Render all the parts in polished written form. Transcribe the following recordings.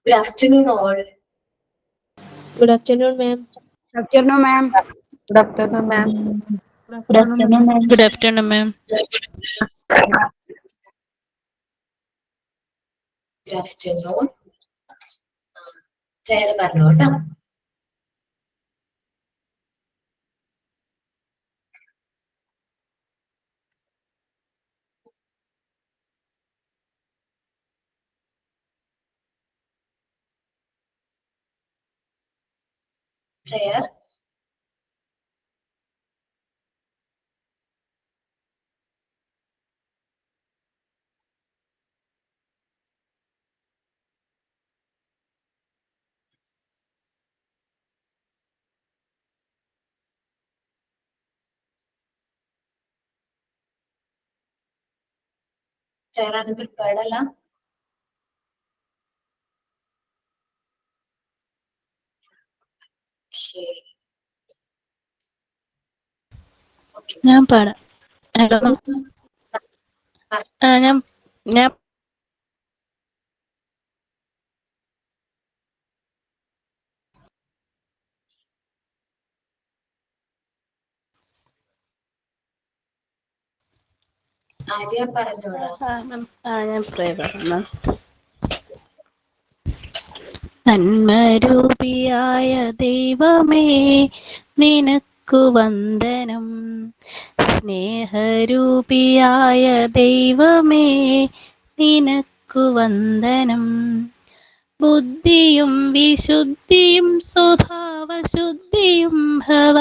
Good afternoon, all. Good afternoon, ma'am. Good afternoon, ma'am. Good afternoon, ma'am. Good afternoon, ma'am. Good afternoon, ma'am. Good afternoon. Prayer പറഞ്ഞോട്ടോ. Prayer. Prayer ആണ് prepared അല്ല? Okay. ഞാൻ പാടാം. Hello ഞാൻ ആര്യ പറഞ്ഞോടാ. ഞാൻ പ്രേ പറയാം. നന്മരൂപിയായ ദൈവമേ നിനക്കു വന്ദനം. സ്നേഹരൂപിയായ ദൈവമേ നിനക്കു വന്ദനം. ബുദ്ധിയും വിശുദ്ധിയും സ്വഭാവശുദ്ധിയും ഭവ.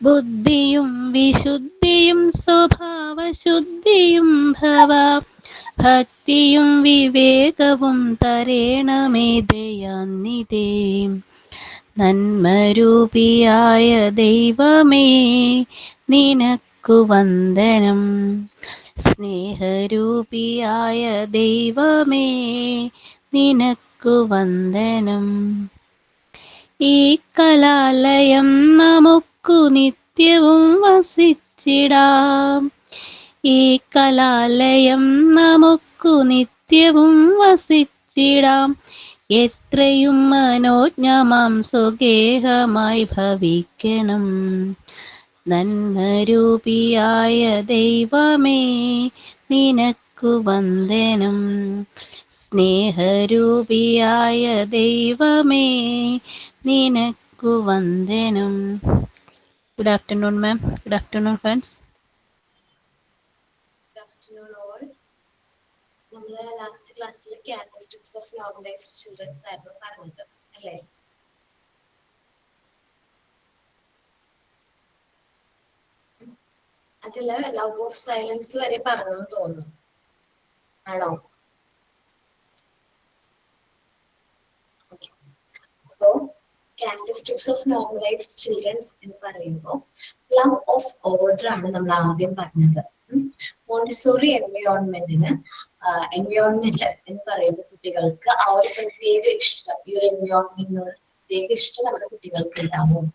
ബുദ്ധിയും വിശുദ്ധിയും സ്വഭാവശുദ്ധിയും ഭവ. ഭക്തിയും വിവേകവും തരേണമേ ദയാനിധേ. നന്മരൂപിയായ ദൈവമേ നിനക്കു വന്ദനം. സ്നേഹരൂപിയായ ദൈവമേ നിനക്കു വന്ദനം. ഈ കലാലയം നമുക്കു നിത്യവും വസിച്ചിടാം. ഈ കലാലയം നമുക്കു നിത്യവും വസിച്ചിടാം. എത്രയും മനോജ്ഞമാം സ്വഗേഹമായി ഭവിക്കണം. നന്മരൂപിയായ ദൈവമേ നിനക്കു വന്ദനം. സ്നേഹരൂപിയായ ദൈവമേ നിനക്കു വന്ദനം. ഗുഡ് ആഫ്റ്റർനൂൺ മാം. Good afternoon friends. Good afternoon, all. നമ്മള് ലാസ്റ്റ് ക്ലാസ്സിൽ characteristics of normalized children ആയിരുന്നു പറഞ്ഞത് അല്ലേ? അതില് ലവ് ഓഫ് സൈലൻസ് വരെ പറഞ്ഞു തോന്നുന്നു. ആണോ? അപ്പോ characteristics of normalized children എന്ന് പറയുമ്പോൾ ലവ് ഓഫ് ഓർഡർ ആണ് നമ്മൾ ആദ്യം പറഞ്ഞത്. മോണ്ടിസോറി എൻവയോൺമെന്റ് എന്ന് പറയുന്ന കുട്ടികൾക്ക് ആ ഒരു പ്രത്യേക ഇഷ്ടം, ഈ ഒരു എൻവയോൺമെന്റിനോട് പ്രത്യേക ഇഷ്ടം നമ്മുടെ കുട്ടികൾക്ക് ഉണ്ടാവും.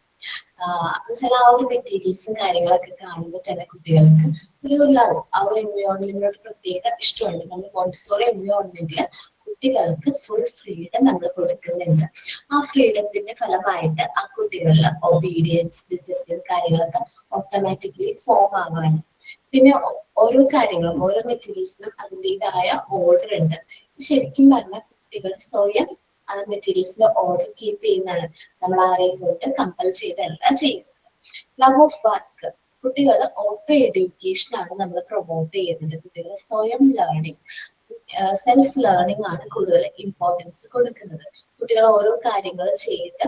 എന്നുവെച്ചാൽ ആ ഒരു മെറ്റീരിയൽസും കാര്യങ്ങളൊക്കെ കാണുമ്പോൾ തന്നെ കുട്ടികൾക്ക് ഒരു ലവ്, ആ ഒരു എൻവയോൺമെന്റിനോട് പ്രത്യേക ഇഷ്ടമുണ്ട്. നമ്മൾ മോണ്ടിസോറി എൻവയോൺമെന്റിൽ കുട്ടികൾക്ക് ഫുൾ ഫ്രീഡം നമ്മൾ കൊടുക്കുന്നുണ്ട്. ആ ഫ്രീഡത്തിന്റെ ഫലമായിട്ട് ആ കുട്ടികളിൽ ഒബീഡിയൻസ്, ഡിസിപ്ലിൻ കാര്യങ്ങളൊക്കെ ഓട്ടോമാറ്റിക്കലി ഫോം ആവാനും, പിന്നെ ഓരോ കാര്യങ്ങളും ഓരോ മെറ്റീരിയൽസിനും അതിൻ്റെതായ ഓർഡർ ഉണ്ട്. ശരിക്കും പറഞ്ഞാൽ കുട്ടികൾ സ്വയം ആ മെറ്റീരിയൽസിന്റെ ഓർഡർ കീപ്പ് ചെയ്യുന്നതാണ്. നമ്മൾ ആരെയും കൊണ്ട് കമ്പൽ ചെയ്തല്ല ചെയ്യുന്നത്. ലവ് ഓഫ് വർക്ക്, കുട്ടികൾ ഓട്ടോ എഡ്യൂക്കേഷൻ ആണ് നമ്മൾ പ്രൊമോട്ട് ചെയ്യുന്നത്. കുട്ടികൾ സ്വയം ലേണിംഗ്, സെൽഫ് ലേണിംഗ് ആണ് കൂടുതൽ ഇമ്പോർട്ടൻസ് കൊടുക്കുന്നത്. കുട്ടികൾ ഓരോ കാര്യങ്ങൾ ചെയ്ത്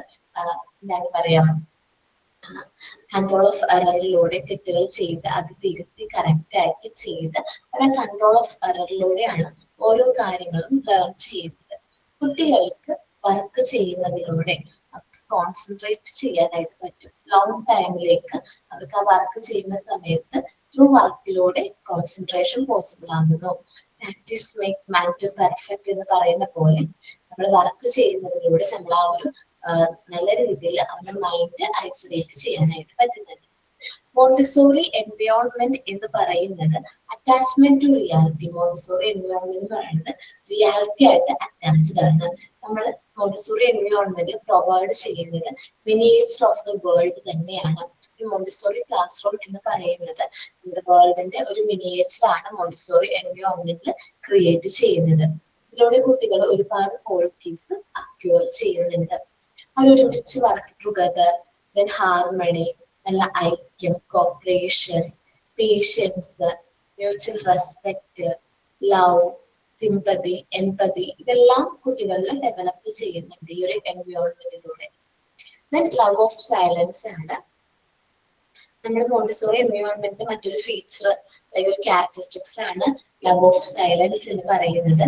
എന്താണ് പറയാ, കൺട്രോൾ ഓഫ് എററിലൂടെ തെറ്റുകൾ ചെയ്ത് അത് തിരുത്തി കറക്റ്റ് ആയിട്ട് ചെയ്ത് ഒരു കൺട്രോൾ ഓഫ് എററിലൂടെയാണ് ഓരോ കാര്യങ്ങളും ലേൺ ചെയ്യുന്നത്. കുട്ടികൾക്ക് വർക്ക് ചെയ്യുന്നതിലൂടെ അവർക്ക് കോൺസെൻട്രേറ്റ് ചെയ്യാനായിട്ട് പറ്റും. ലോങ് ടൈമിലേക്ക് അവർക്ക് ആ വർക്ക് ചെയ്യുന്ന സമയത്ത് ത്രൂ വർക്കിലൂടെ കോൺസെൻട്രേഷൻ പോസിബിൾ ആകുന്നു. Practice make man to perfect എന്ന് പറയുന്ന പോലെ നമ്മൾ വർക്ക് ചെയ്യുന്നതിലൂടെ നമ്മൾ ആ ഒരു നല്ല രീതിയിൽ അവരുടെ മൈൻഡ് ഐസൊലേറ്റ് ചെയ്യാനായിട്ട് പറ്റുന്നുണ്ട്. മോണ്ടിസോറി എൻവയോൺമെന്റ് എന്ന് പറയുന്നത് attachment to reality. Montessori environment എന്ന് പറയുന്നത് റിയാലിറ്റി ആയിട്ട് അറ്റാച്ച്ഡ് ആണ്. നമ്മൾ മോണ്ടിസോറി എൻവയോൺമെന്റ് പ്രൊവൈഡ് ചെയ്യുന്നത് മിനിയേച്ചർ ഓഫ് ദ വേൾഡ് തന്നെയാണ്. ഒരു മോണ്ടിസോറി ക്ലാസ് റൂം എന്ന് പറയുന്നത് നമ്മുടെ വേൾഡിന്റെ ഒരു മിനിയേച്ചർ ആണ് മോണ്ടിസോറി എൻവയോൺമെന്റിൽ ക്രിയേറ്റ് ചെയ്യുന്നത്. ഇതിലൂടെ കുട്ടികൾ ഒരുപാട് ക്വാളിറ്റീസ് അക്യൂർ ചെയ്യുന്നുണ്ട്. അവരൊരുമിച്ച് വർക്ക് ടുഗദർ, ദെൻ ഹാർമണി, നല്ല ഐക്യം, cooperation, patience, mutual respect, love, sympathy, empathy, ഇതെല്ലാം കുട്ടികളിൽ ഡെവലപ്പ് ചെയ്യുന്നുണ്ട് ഈ ഒരു എൻവയോൺമെന്റിലൂടെ. ദെൻ ലവ് ഓഫ് സൈലൻസ് ആണ് നമ്മുടെ മോണ്ടിസോറി എൻവയോൺമെന്റ് മറ്റൊരു ഫീച്ചർ അല്ലെങ്കിൽ ഒരു ക്യാരക്ടറിസ്റ്റിക്സ് ആണ് ലവ് ഓഫ് സൈലൻസ് എന്ന് പറയുന്നത്.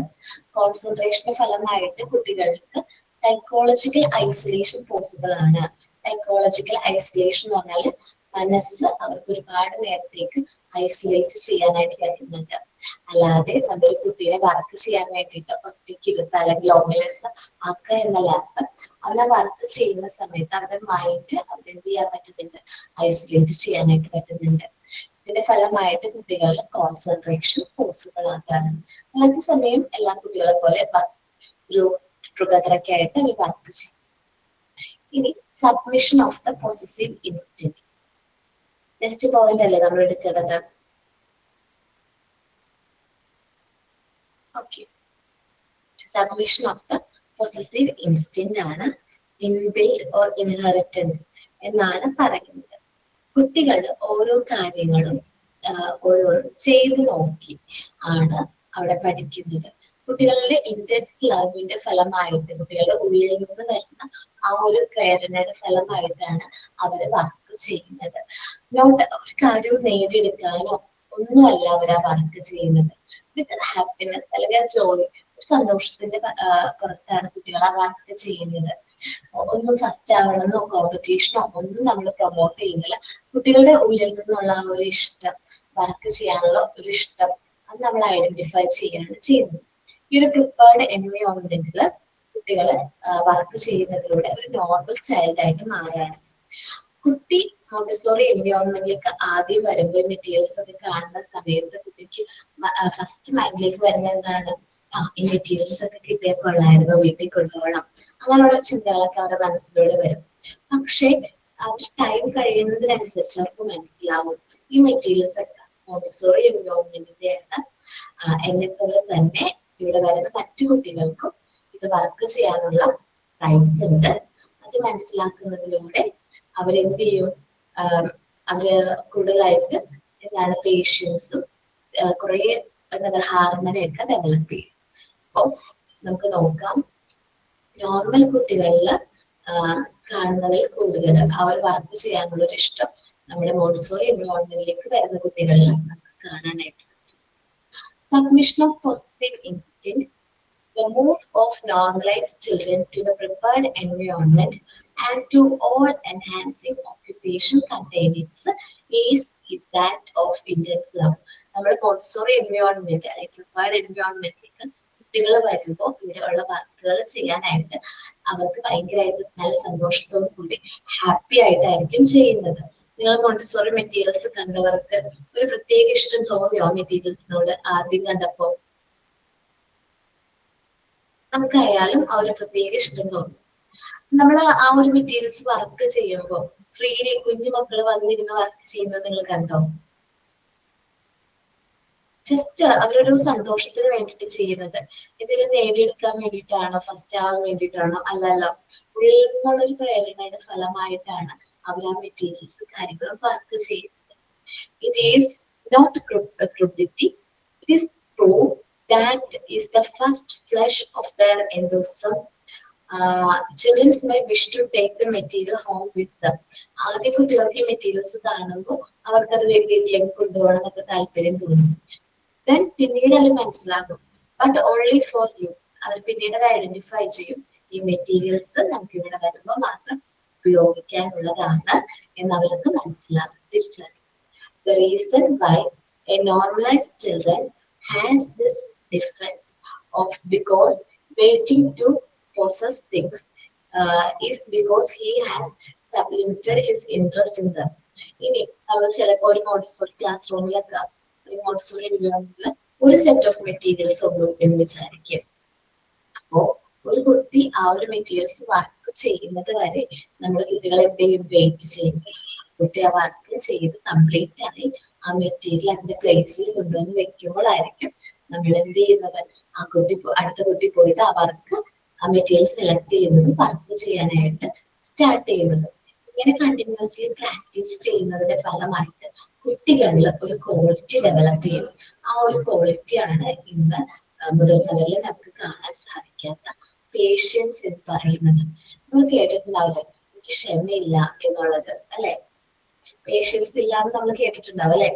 കോൺസെൻട്രേഷന്റെ ഫലമായിട്ട് കുട്ടികൾക്ക് സൈക്കോളജിക്കൽ ഐസൊലേഷൻ പോസിബിൾ ആണ്. സൈക്കോളജിക്കൽ ഐസൊലേഷൻ എന്ന് പറഞ്ഞാൽ മനസ്സ് അവർക്ക് ഒരുപാട് നേരത്തേക്ക് ഐസൊലേറ്റ് ചെയ്യാനായിട്ട് പറ്റുന്നുണ്ട്. അല്ലാതെ നമ്മുടെ കുട്ടീനെ വർക്ക് ചെയ്യാൻ വേണ്ടിയിട്ട് ഒറ്റയ്ക്ക് ഇരുത്ത അല്ലെങ്കിൽ ലോൺലിനെസ് ആക്കുക എന്നല്ല അർത്ഥം. അവരെ വർക്ക് ചെയ്യുന്ന സമയത്ത് അവരുടെ മൈൻഡ് അവർക്ക് എന്ത് ചെയ്യാൻ പറ്റുന്നുണ്ട്, ഐസൊലേറ്റ് ചെയ്യാനായിട്ട് പറ്റുന്നുണ്ട്. ഇതിന്റെ ഫലമായിട്ട് കുട്ടികളുടെ കോൺസെൻട്രേഷൻ പോസിബിൾ ആക്കാണ്. അങ്ങനത്തെ സമയം എല്ലാ കുട്ടികളെ പോലെ ഗ്രൂപ്പ് ടുഗദറൊക്കെ ആയിട്ട് അവർ വർക്ക് ചെയ്യും. ഇനി submission of the possessive instinct. Next point അല്ലേ നമ്മൾ എടുക്കേണ്ടത്? Okay, submission of the possessive instinct ആണ് ഇൻബിൽഡ് ഓർ ഇൻഹെറിറ്റന്റ് എന്നാണ് പറയുന്നത്. കുട്ടികൾ ഓരോ കാര്യങ്ങളും ഓരോന്നും ചെയ്തു നോക്കി ആണ് അവിടെ പഠിക്കുന്നത്. കുട്ടികളുടെ ഇന്റൻസ് ലവിന്റെ ഫലമായിട്ട്, കുട്ടികളുടെ ഉള്ളിൽ നിന്ന് വരുന്ന ആ ഒരു പ്രേരണയുടെ ഫലമായിട്ടാണ് അവര് വർക്ക് ചെയ്യുന്നത്. നോട്ട് ഒരു കാര്യവും നേടിയെടുക്കാനോ ഒന്നുമല്ല അവർ ആ വർക്ക് ചെയ്യുന്നത്. വിത്ത് ഹാപ്പിനെസ് അല്ലെങ്കിൽ ജോയ്, ഒരു സന്തോഷത്തിന്റെ പുറത്താണ് കുട്ടികൾ ആ വർക്ക് ചെയ്യുന്നത്. ഒന്നും ഫസ്റ്റ് ആവണമെന്നോ കോമ്പറ്റീഷനോ ഒന്നും നമ്മൾ പ്രൊമോട്ട് ചെയ്യുന്നില്ല. കുട്ടികളുടെ ഉള്ളിൽ നിന്നുള്ള ആ ഒരു ഇഷ്ടം, വർക്ക് ചെയ്യാനുള്ള ഒരു ഇഷ്ടം, അത് നമ്മൾ ഐഡന്റിഫൈ ചെയ്യാണ് ചെയ്യുന്നത്. ഈ ഒരു പ്രിപ്പയർഡ് എൻവയോൺമെന്റിൽ കുട്ടികൾ വർക്ക് ചെയ്യുന്നതിലൂടെ ഒരു നോർമൽ ചൈൽഡ് ആയിട്ട് മാറാണ്. കുട്ടി മോണ്ടിസോറി എൻവയോൺമെന്റിലേക്ക് ആദ്യം വരുമ്പോൾ മെറ്റീരിയൽസ് ഒക്കെ കാണുന്ന സമയത്ത് കുട്ടിക്ക് ഫസ്റ്റ് മൈൻഡിലേക്ക് വരുന്ന എന്താണ്, ഈ മെറ്റീരിയൽസ് ഒക്കെ കിട്ടിയാൽ കൊള്ളായിരുന്നു, വീട്ടിൽ കൊണ്ടുപോകണം, അങ്ങനെയുള്ള ചിന്തകളൊക്കെ അവരുടെ മനസ്സിലൂടെ വരും. പക്ഷേ അവർ ടൈം കഴിയുന്നതിനനുസരിച്ച് അവർക്ക് മനസ്സിലാവും ഈ മെറ്റീരിയൽസ് ഒക്കെ മോണ്ടിസോറി എൻവയോൺമെന്റിന്റെയാണ്. എന്നെ പോലെ തന്നെ ഇവിടെ വരുന്ന മറ്റു കുട്ടികൾക്കും ഇത് വർക്ക് ചെയ്യാനുള്ള റൈറ്റ്സ് ഉണ്ട്. അത് മനസ്സിലാക്കുന്നതിലൂടെ അവരെന്ത് ചെയ്യും, അവര് കൂടുതലായിട്ട് എന്താണ് പേഷ്യൻസും കുറെ എന്താ പറയുക ഹാർമണിയൊക്കെ ഡെവലപ്പ് ചെയ്യും. അപ്പൊ നമുക്ക് നോക്കാം, നോർമൽ കുട്ടികളിൽ കാണുന്നതിൽ കൂടുതൽ അവർ വർക്ക് ചെയ്യാനുള്ള ഒരു ഇഷ്ടം നമ്മുടെ മോണ്ടിസോറി എൻവയോൺമെന്റിലേക്ക് വരുന്ന കുട്ടികളിൽ നമുക്ക് കാണാനായിട്ട് പറ്റും. Submission of possessive instinct, the move of normalized children to the prepared environment and to all enhancing occupation containers is that of intense love. നമ്മൾ മോണ്ടിസോറി എൻവയോൺമെന്റ് അല്ലെങ്കിൽ പ്രിപ്പയർഡ് എൻവയോൺമെന്റിലേക്ക് കുട്ടികൾ വരുമ്പോൾ ഇവിടെയുള്ള വർക്കുകൾ ചെയ്യാനായിട്ട് അവർക്ക് ഭയങ്കരമായിട്ട് നല്ല സന്തോഷത്തോടു കൂടി ഹാപ്പി ആയിട്ടായിരിക്കും ചെയ്യുന്നത്. നിങ്ങൾ മോണ്ടിസോറി മെറ്റീരിയൽസ് കണ്ടവർക്ക് ഒരു പ്രത്യേക ഇഷ്ടം തോന്നിയോ മെറ്റീരിയൽസിനോട് ആദ്യം കണ്ടപ്പോ? നമുക്കായാലും ആ ഒരു പ്രത്യേക ഇഷ്ടം തോന്നും. നമ്മൾ ആ ഒരു മെറ്റീരിയൽസ് വർക്ക് ചെയ്യുമ്പോൾ ഫ്രീലി കുഞ്ഞു മക്കൾ വന്നിരുന്ന് വർക്ക് ചെയ്യുന്നത് നിങ്ങൾ കണ്ടോ? ജസ്റ്റ് അവരൊരു സന്തോഷത്തിന് വേണ്ടിയിട്ട് ചെയ്യുന്നത്, എന്തെങ്കിലും നേടിയെടുക്കാൻ വേണ്ടിയിട്ടാണോ, ഫസ്റ്റ് ആവാൻ വേണ്ടിയിട്ടാണോ? അല്ലല്ലോ, ഉള്ളിൽ നിന്നുള്ളൊരു പ്രേരണയുടെ ഫലമായിട്ടാണ് അവർ ആ മെറ്റീരിയൽസ് കാര്യങ്ങളും വർക്ക് ചെയ്യുന്നത്. It is not cruelty. It is true that is the first flush of their enthusiasm. Children may wish to take the material home with them. ആദ്യ കുട്ടികൾക്ക് ഈ മെറ്റീരിയൽസ് കാണുമ്പോൾ അവർക്കത് വീട്ടിലേക്ക് കൊണ്ടുപോകണം എന്നൊക്കെ താല്പര്യം തോന്നും. ദെൻ പിന്നീട് അത് മനസ്സിലാകും, ബട്ട് ഓൺലി ഫോർ യൂസ്. അവർ പിന്നീട് അത് ഐഡന്റിഫൈ ചെയ്യും, ഈ മെറ്റീരിയൽസ് നമുക്ക് ഇവിടെ വരുമ്പോൾ മാത്രം ഉപയോഗിക്കാനുള്ളതാണ് എന്ന് അവർക്ക് മനസ്സിലാകും. The reason why a normalized children has this difference of because waiting to possess things is because he has limited his interest in them. ഇനി നമ്മൾ ചിലപ്പോൾ ഒരു മോണ്ടിസോറി ക്ലാസ് റൂമിലൊക്കെ മോണ്ടിസോറി എൻവയോൺമെന്റിൽ ഒരു സെറ്റ് ഓഫ് മെറ്റീരിയൽസ് ഉള്ളൂ എന്ന് വിചാരിക്കും. അപ്പോ ഒരു കുട്ടി ആ ഒരു മെറ്റീരിയൽസ് വർക്ക് ചെയ്യുന്നത് വരെ നമ്മൾ കുട്ടികളെ എന്ത് ചെയ്യും, വെയിറ്റ് ചെയ്യും. കുട്ടി ആ വർക്ക് ചെയ്ത് കംപ്ലീറ്റ് ആയി ആ മെറ്റീരിയൽ അതിന്റെ പ്ലേസിൽ കൊണ്ടുവന്ന് വെക്കുമ്പോഴായിരിക്കും നമ്മൾ എന്ത് ചെയ്യുന്നത്, അടുത്ത കുട്ടി പോയിട്ട് ആ വർക്ക് ആ മെറ്റീരിയൽ സെലക്ട് ചെയ്യുന്നത് വർക്ക് ചെയ്യാനായിട്ട് സ്റ്റാർട്ട് ചെയ്യുന്നത്. ഇങ്ങനെ കണ്ടിന്യൂസ്ലി പ്രാക്ടീസ് ചെയ്യുന്നതിന്റെ ഫലമായിട്ട് കുട്ടികളിൽ ഒരു ക്വാളിറ്റി ഡെവലപ്പ് ചെയ്യും. ആ ഒരു ക്വാളിറ്റിയാണ് ഇന്ന് മുതിർന്നവരിൽ നമുക്ക് കാണാൻ സാധിക്കാത്ത പേഷ്യൻസ് എന്ന് പറയുന്നത്. നമ്മൾ കേട്ടിട്ടുണ്ടാവില്ലേ, എനിക്ക് ക്ഷമയില്ല എന്നുള്ളത് അല്ലെ? പേഷ്യൻസ് ഇല്ലാന്ന് നമ്മൾ കേട്ടിട്ടുണ്ടാവും അല്ലെ?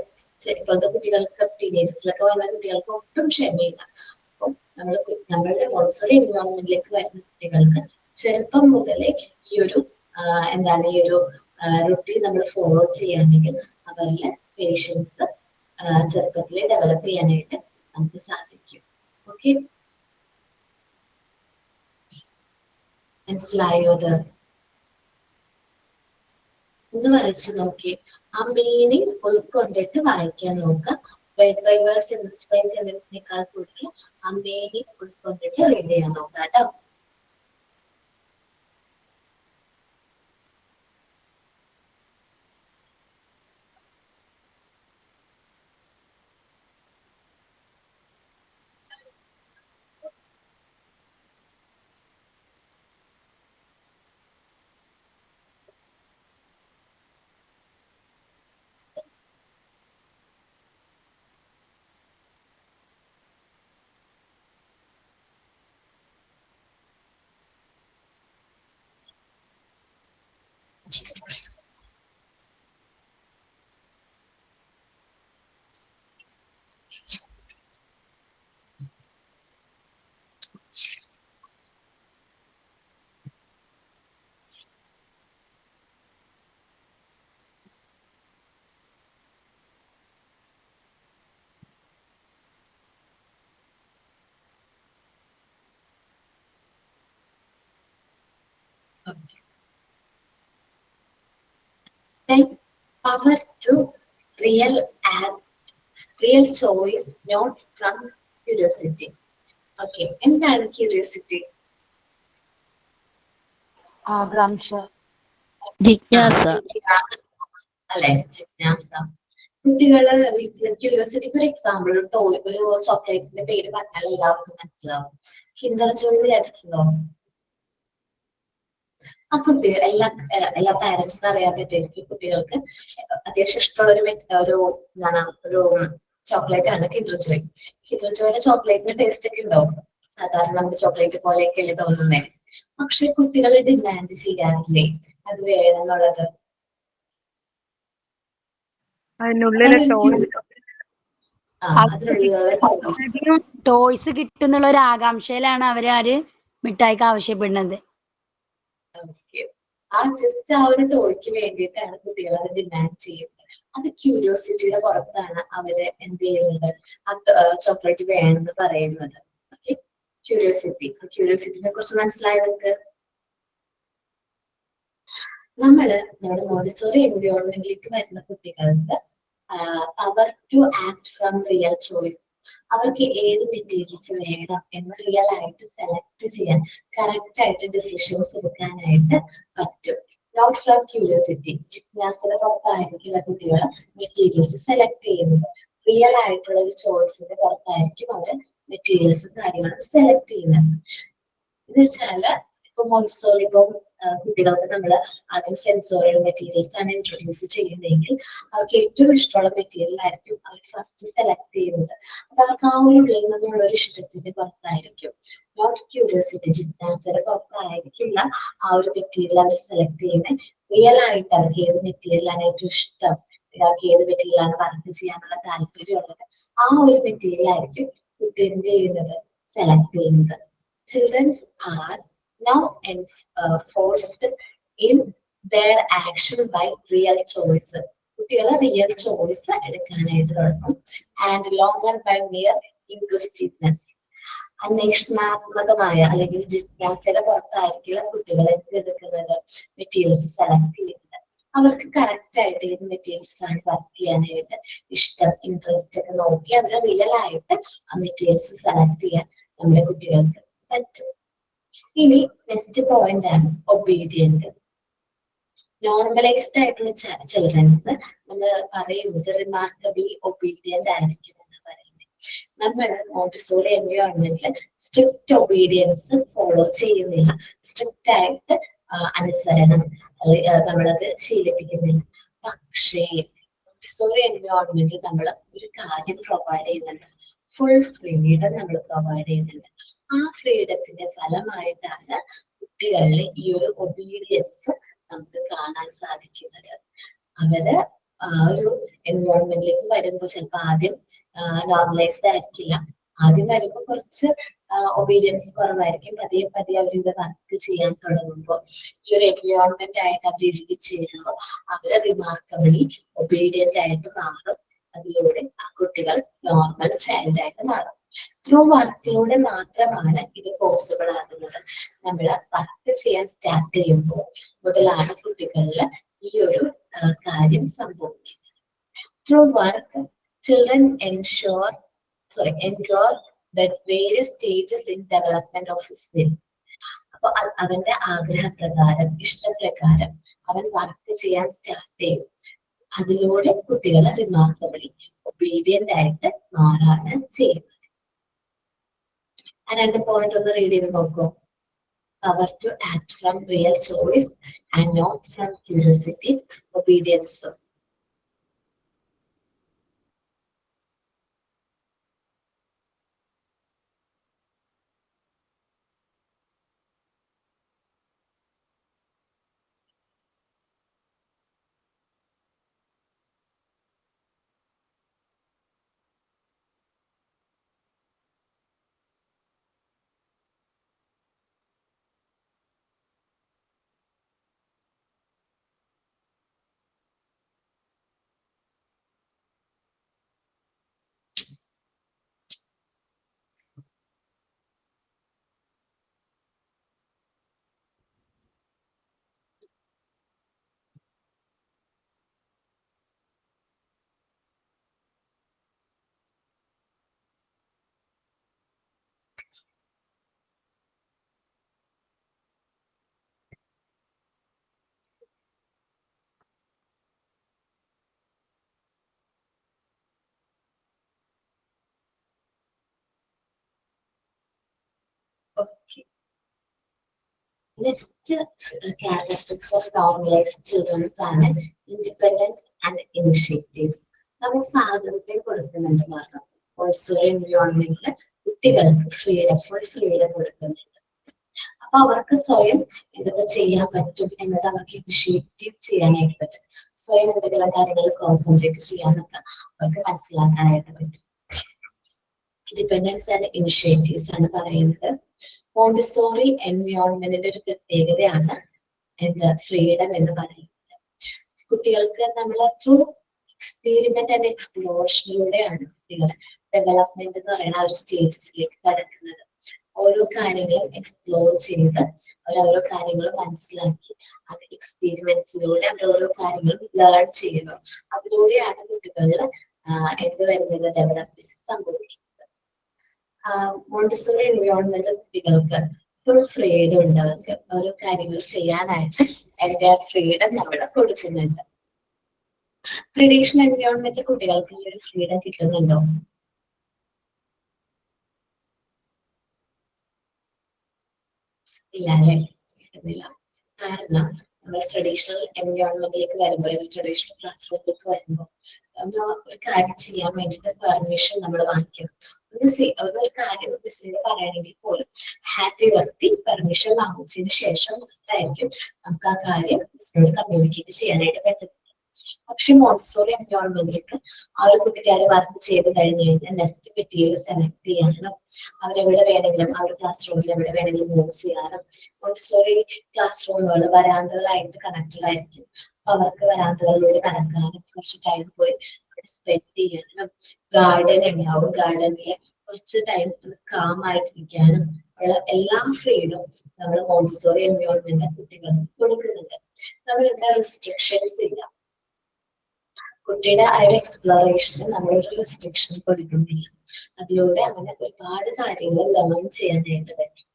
ഇപ്പോഴത്തെ കുട്ടികൾക്ക്, ടീനേജേഴ്സിലൊക്കെ വന്ന കുട്ടികൾക്ക് ഒട്ടും ക്ഷമയില്ല. അപ്പം നമ്മളുടെ മോണ്ടിസോറി എൻവയോൺമെന്റിലേക്ക് വരുന്ന കുട്ടികൾക്ക് ചെറുപ്പം മുതലേ ഈ ഒരു റുട്ടീൻ നമ്മൾ ഫോളോ ചെയ്യുകയാണെങ്കിൽ അവരിലെ പേഷ്യൻസ് ചെറുപ്പത്തിലെ ഡെവലപ്പ് ചെയ്യാനായിട്ട് നമുക്ക് സാധിക്കും. ഓക്കെ, മനസ്സിലായോ? അത് ഒന്ന് വരച്ച് നോക്കി, ആ മീനിങ് ഉൾക്കൊണ്ടിട്ട് വായിക്കാൻ നോക്കുക. Word by word, sentence by സെന്റൻസിനേക്കാൾ കൂടുതൽ ആ മീനിങ് ഉൾക്കൊണ്ടിട്ട് റീഡ് ചെയ്യാൻ നോക്കുക കേട്ടോ. Okay. Then power to real choice, not from curiosity. Okay, എന്താണ് ക്യൂരിയോസിറ്റി? ആകാംക്ഷ, ജിജ്ഞാസ. അല്ലെ, ജിജ്ഞാസ. കുട്ടികള് വീട്ടില് ക്യൂരിയോസിറ്റിക്ക് ഒരു എക്സാമ്പിൾ, ഒരു ചോക്ലേറ്റിന്റെ പേര് പറഞ്ഞാൽ എല്ലാവർക്കും മനസ്സിലാവും. കിൻഡർ ജോയ് കേട്ടിട്ടുണ്ടോ? ആ കുട്ടി എല്ലാ പാരന്റ്സിനും അറിയാൻ പറ്റുമായിരിക്കും. കുട്ടികൾക്ക് അത്യാവശ്യം ഇഷ്ടമുള്ള ഒരു ചോക്ലേറ്റ് ആണ് കിൻഡർ ജോയ്. കിൻഡർ ജോയുടെ ചോക്ലേറ്റിന്റെ ടേസ്റ്റ് ഒക്കെ ഉണ്ടാവും. സാധാരണ നമുക്ക് ചോക്ലേറ്റ് പോലെയൊക്കെയല്ലേ തോന്നുന്നേ. പക്ഷെ കുട്ടികൾ ഡിമാൻഡ് ചെയ്യാറില്ലേ അത് വേണമെന്നുള്ളത്? ടോയ്സ് കിട്ടുന്നുള്ള ഒരു ആകാംക്ഷയിലാണ് അവര് മിഠായിക്ക് ആവശ്യപ്പെടുന്നത്. ജസ്റ്റ് ആ ഒരു ടോയ്ക്ക് വേണ്ടിയിട്ടാണ് കുട്ടികൾ അത് ഡിമാൻഡ് ചെയ്യുന്നത്. അത് ക്യൂരിയോസിറ്റിയുടെ പുറത്താണ് അവര് എന്ത് ചെയ്യുന്നത്, ആ ചോക്ലേറ്റ് വേണമെന്ന് പറയുന്നത്. ഓക്കെ, ക്യൂരിയോസിറ്റിനെ കുറിച്ച് മനസ്സിലായവർക്ക് നമ്മുടെ മോണ്ടിസോറി എൻവയോൺമെന്റിലേക്ക് വരുന്ന കുട്ടികൾക്ക് power to act from real choice, അവർക്ക് ഏത് മെറ്റീരിയൽസ് വേണം എന്ന് റിയൽ ആയിട്ട് സെലക്ട് ചെയ്യാൻ, കറക്റ്റ് ആയിട്ട് ഡിസിഷൻസ് എടുക്കാനായിട്ട് പറ്റും. നോട്ട് ഫ്രം ക്യൂരിയോസിറ്റി, ജിജ്ഞാസയുടെ പുറത്തായിരിക്കില്ല കുട്ടികൾ മെറ്റീരിയൽസ് സെലക്ട് ചെയ്യുന്നത്. റിയൽ ആയിട്ടുള്ള ഒരു ചോയ്സിന്റെ പുറത്തായിരിക്കും അവർ മെറ്റീരിയൽസ് കാര്യങ്ങൾ സെലക്ട് ചെയ്യുന്നത്. എന്ന് വെച്ചാല് ഇപ്പൊ മോണ്ടിസോറി കുട്ടികൾക്ക് നമ്മൾ ആദ്യം സെൻസോറിയൽ മെറ്റീരിയൽസ് ആണ് ഇൻട്രൊഡ്യൂസ് ചെയ്യുന്നതെങ്കിൽ അവർക്ക് ഏറ്റവും ഇഷ്ടമുള്ള മെറ്റീരിയൽ ആയിരിക്കും അവർ ഫസ്റ്റ് സെലക്ട് ചെയ്യുന്നത്. അത് അവർക്ക് ആ ഒരു ഉള്ളിൽ നിന്നുള്ള ഒരു ഇഷ്ടത്തിന്റെ പുറത്തായിരിക്കും. നോട്ട് ക്യൂരിയോസിറ്റി, ജിജ്ഞാസയുടെ പുറത്തായിരിക്കില്ല ആ ഒരു മെറ്റീരിയൽ അവർ സെലക്ട് ചെയ്യുന്നത്. റിയൽ ആയിട്ട് അവർക്ക് ഏത് മെറ്റീരിയലാണ് ഏറ്റവും ഇഷ്ടം, അവർക്ക് ഏത് മെറ്റീരിയലാണ് വർക്ക് ചെയ്യാനുള്ള താല്പര്യമുള്ളത്, ആ ഒരു മെറ്റീരിയൽ ആയിരിക്കും കുട്ടി എന്ത് ചെയ്യുന്നത്, സെലക്ട് ചെയ്യുന്നത്. Children are now forced in their action by real choice. കുട്ടികളെ റിയൽ ചോയ്സ് എടുക്കാനായിട്ട് തുടങ്ങും. ആൻഡ് ലോങ്ങർ ബൈ മിയർ ഇൻക്വസ്റ്റിവ്നെസ്, അന്വേഷണാത്മകമായ അല്ലെങ്കിൽ ജിജ്ഞാസയുടെ പുറത്തായിരിക്കില്ല കുട്ടികളെ എടുക്കുന്നത്, മെറ്റീരിയൽസ് സെലക്ട് ചെയ്യുന്നത്. അവർക്ക് കറക്റ്റ് ആയിട്ട് ഏത് മെറ്റീരിയൽസ് ആണ് വർക്ക് ചെയ്യാനായിട്ട് ഇഷ്ടം, ഇൻട്രസ്റ്റ് ഒക്കെ നോക്കി അവരെ റിയൽ ആയിട്ട് ആ മെറ്റീരിയൽസ് സെലക്ട് ചെയ്യാൻ നമ്മുടെ കുട്ടികൾക്ക് പറ്റും. ഇനി നെക്സ്റ്റ് പോയിന്റ് ആണ് ഒബീഡിയന്റ്. നോർമലൈസ്ഡ് ആയിട്ടുള്ള ചിൽഡ്രൻസ് നമ്മൾ പറയുന്നത് റിമാർക്കബിളി ഒബീഡിയന്റ് ആയിരിക്കും എന്ന് പറയുന്നത്. നമ്മൾ മോണ്ടിസോറി എൻവയോൺമെന്റിൽ സ്ട്രിക്റ്റ് ഒബീഡിയൻസ് ഫോളോ ചെയ്യുന്നില്ല, സ്ട്രിക്റ്റ് ആയിട്ട് അനുസരണം നമ്മളത് ശീലിപ്പിക്കുന്നില്ല. പക്ഷേ മോണ്ടിസോറി എൻവയോൺമെന്റിൽ നമ്മൾ ഒരു കാര്യം പ്രൊവൈഡ് ചെയ്യുന്നുണ്ട്, ഫുൾ ഫ്രീഡം നമ്മൾ പ്രൊവൈഡ് ചെയ്യുന്നുണ്ട്. ആ ഫ്രീഡത്തിന്റെ ഫലമായിട്ടാണ് കുട്ടികളിലെ ഈ ഒരു ഒബീഡിയൻസ് നമുക്ക് കാണാൻ സാധിക്കുന്നത്. അവര് ആ ഒരു എൻവയോൺമെന്റിലേക്ക് വരുമ്പോൾ ചിലപ്പോൾ ആദ്യം നോർമലൈസ്ഡ് ആയിരിക്കില്ല, ആദ്യം വരുമ്പോൾ കുറച്ച് ഒബീഡിയൻസ് കുറവായിരിക്കും. പതിയെ പതിയെ അവരിത് വർക്ക് ചെയ്യാൻ തുടങ്ങുമ്പോൾ ഈ ഒരു എൻവയോൺമെന്റ് ആയിട്ട് അവർ ഇരിച്ചേരുമ്പോൾ അവര് റിമാർക്കബിളി ഒബീഡിയന്റ് ആയിട്ട് മാറും. അതിലൂടെ ആ കുട്ടികൾ നോർമൽ ചൈൽഡ് ആയിട്ട് മാറും. ത്രൂ വർക്കിലൂടെ മാത്രമാണ് ഇത് പോസിബിൾ ആകുന്നത്. നമ്മൾ വർക്ക് ചെയ്യാൻ സ്റ്റാർട്ട് ചെയ്യുമ്പോൾ മുതലാണ് കുട്ടികളിൽ ഈ ഒരു കാര്യം സംഭവിക്കുന്നത്. Through work children endure that various stages in development of his will. അപ്പൊ അവന്റെ ആഗ്രഹപ്രകാരം ഇഷ്ടപ്രകാരം അവൻ വർക്ക് ചെയ്യാൻ സ്റ്റാർട്ട് ചെയ്യും. അതിലൂടെ കുട്ടികളെ റിമാർക്കബിളി ഒബീഡിയന്റ് ആയിട്ട് മാറാണ് ചെയ്യുന്നത്. ആ രണ്ട് പോയിന്റ് ഒന്ന് റീഡ് ചെയ്ത് നോക്കൂ. Power to act from real choice and not from curiosity, obedience. Okay. Next characteristics of normalized children ആണ് independence and initiatives. നമ്മൾ സ്വാതന്ത്ര്യം കൊടുക്കുന്നുണ്ട് മാത്രം. ഓൾസോ എൻവയോൺമെന്റിൽ കുട്ടികൾക്ക് ഫുൾ ഫ്രീഡം കൊടുക്കുന്നുണ്ട്. അപ്പൊ അവർക്ക് സ്വയം എന്തൊക്കെ ചെയ്യാൻ പറ്റും എന്നത് അവർക്ക് ഇനിഷ്യേറ്റീവ് ചെയ്യാനായിട്ട് പറ്റും. സ്വയം എന്തെങ്കിലും കാര്യങ്ങൾ കോൺസെൻട്രേറ്റ് ചെയ്യാനൊക്കെ അവർക്ക് മനസ്സിലാക്കാനായിട്ട് പറ്റും. ഇൻഡിപെൻഡൻസ് ആൻഡ് ഇനിഷ്യേറ്റീവ്സ് ആണ് പറയുന്നത്. മോണ്ടിസോറി എൻവയോൺമെന്റിന്റെ ഒരു പ്രത്യേകതയാണ് എന്താ ഫ്രീഡം എന്ന് പറയുന്നത്. കുട്ടികൾക്ക് നമ്മൾ ത്രൂ എക്സ്പീരിമെന്റ് ആൻഡ് എക്സ്പ്ലോറേഷനിലൂടെയാണ് കുട്ടികൾ ഡെവലപ്മെന്റ് എന്ന് പറയുന്ന ആ ഒരു സ്റ്റേജസിലേക്ക് കടക്കുന്നത്. ഓരോ കാര്യങ്ങളും എക്സ്പ്ലോർ ചെയ്ത് ഓരോ കാര്യങ്ങളും മനസ്സിലാക്കി അത് എക്സ്പീരിമെന്റ്സിലൂടെ അവർ ഓരോ കാര്യങ്ങളും ലേൺ ചെയ്യുന്നു. അതിലൂടെയാണ് കുട്ടികളിൽ എന്ത് വരുന്നത് ഡെവലപ്മെന്റ് സംഭവിക്കുന്നത്. മോണ്ടിസോറി എൻവയോൺമെന്റ് കുട്ടികൾക്ക് ഫുൾ ഫ്രീഡം ഉണ്ട്. അവർക്ക് ഓരോ കാര്യങ്ങൾ ചെയ്യാനായിട്ട് അതിന്റെ ഫ്രീഡം നമ്മൾ കൊടുക്കുന്നുണ്ട്. ട്രഡീഷണൽ എൻവയോൺമെന്റ് കുട്ടികൾക്ക് ഈ ഒരു ഫ്രീഡം കിട്ടുന്നുണ്ടോ? ഇല്ല അല്ലെ, കിട്ടുന്നില്ല. കാരണം നമ്മൾ ട്രഡീഷണൽ എൻവയോൺമെന്റിലേക്ക് വരുമ്പോൾ ട്രഡീഷണൽ ക്ലാസ് റൂമിലേക്ക് വരുമ്പോൾ ഒരു കാര്യം ചെയ്യാൻ വേണ്ടിയിട്ട് പെർമിഷൻ നമ്മൾ വാങ്ങിക്കണം. ഒരു കാര്യം മിസ്സിനോട് പറയണമെങ്കിൽ പോലും ഹാപ്പി വർത്തി പെർമിഷൻ വാങ്ങിച്ചതിന് ശേഷം മാത്രമായിരിക്കും നമുക്ക് ആ കാര്യം മിസ്സിനോട് കമ്മ്യൂണിക്കേറ്റ് ചെയ്യാനായിട്ട് പറ്റുന്നത്. പക്ഷെ മോണ്ടിസോറി എൻവയോൺമെന്റിലേക്ക് ആ ഒരു കുട്ടിക്കാരെ വർക്ക് ചെയ്ത് കഴിഞ്ഞ് കഴിഞ്ഞാൽ നെക്സ്റ്റ് മെറ്റീരിയൽ സെലക്ട് ചെയ്യാനും അവരെവിടെ വേണമെങ്കിലും ആ ഒരു ക്ലാസ് റൂമിൽ എവിടെ വേണമെങ്കിലും മൂവ് ചെയ്യാനും മോണ്ടിസോറി ക്ലാസ് റൂമുകൾ വരാന്തകളായിട്ട് കണക്റ്റഡ് ആയിരിക്കും. അപ്പൊ അവർക്ക് വരാന്തകളിലൂടെ കടക്കാനും കുറച്ച് ടൈം പോയി സ്പെൻഡ് ചെയ്യാനും ഗാർഡൻ ഉണ്ടാവും. ഗാർഡനിൽ കുറച്ച് ടൈം കാം ആയിട്ടിരിക്കാനും ഉള്ള എല്ലാ ഫ്രീഡും നമ്മൾ മോണ്ടിസോറി എൻവയോൺമെന്റ് കുട്ടികൾക്ക് കൊടുക്കുന്നുണ്ട്. നമ്മളിവിടെ റെസ്ട്രിക്ഷൻസ് ഇല്ല. കുട്ടിയുടെ ആ ഒരു എക്സ്പ്ലോറേഷന് നമ്മളൊരു റെസ്ട്രിക്ഷൻ കൊടുക്കുന്നില്ല. അതിലൂടെ അവന് ഒരുപാട് കാര്യങ്ങൾ ലേൺ ചെയ്യാനായിട്ട് പറ്റും.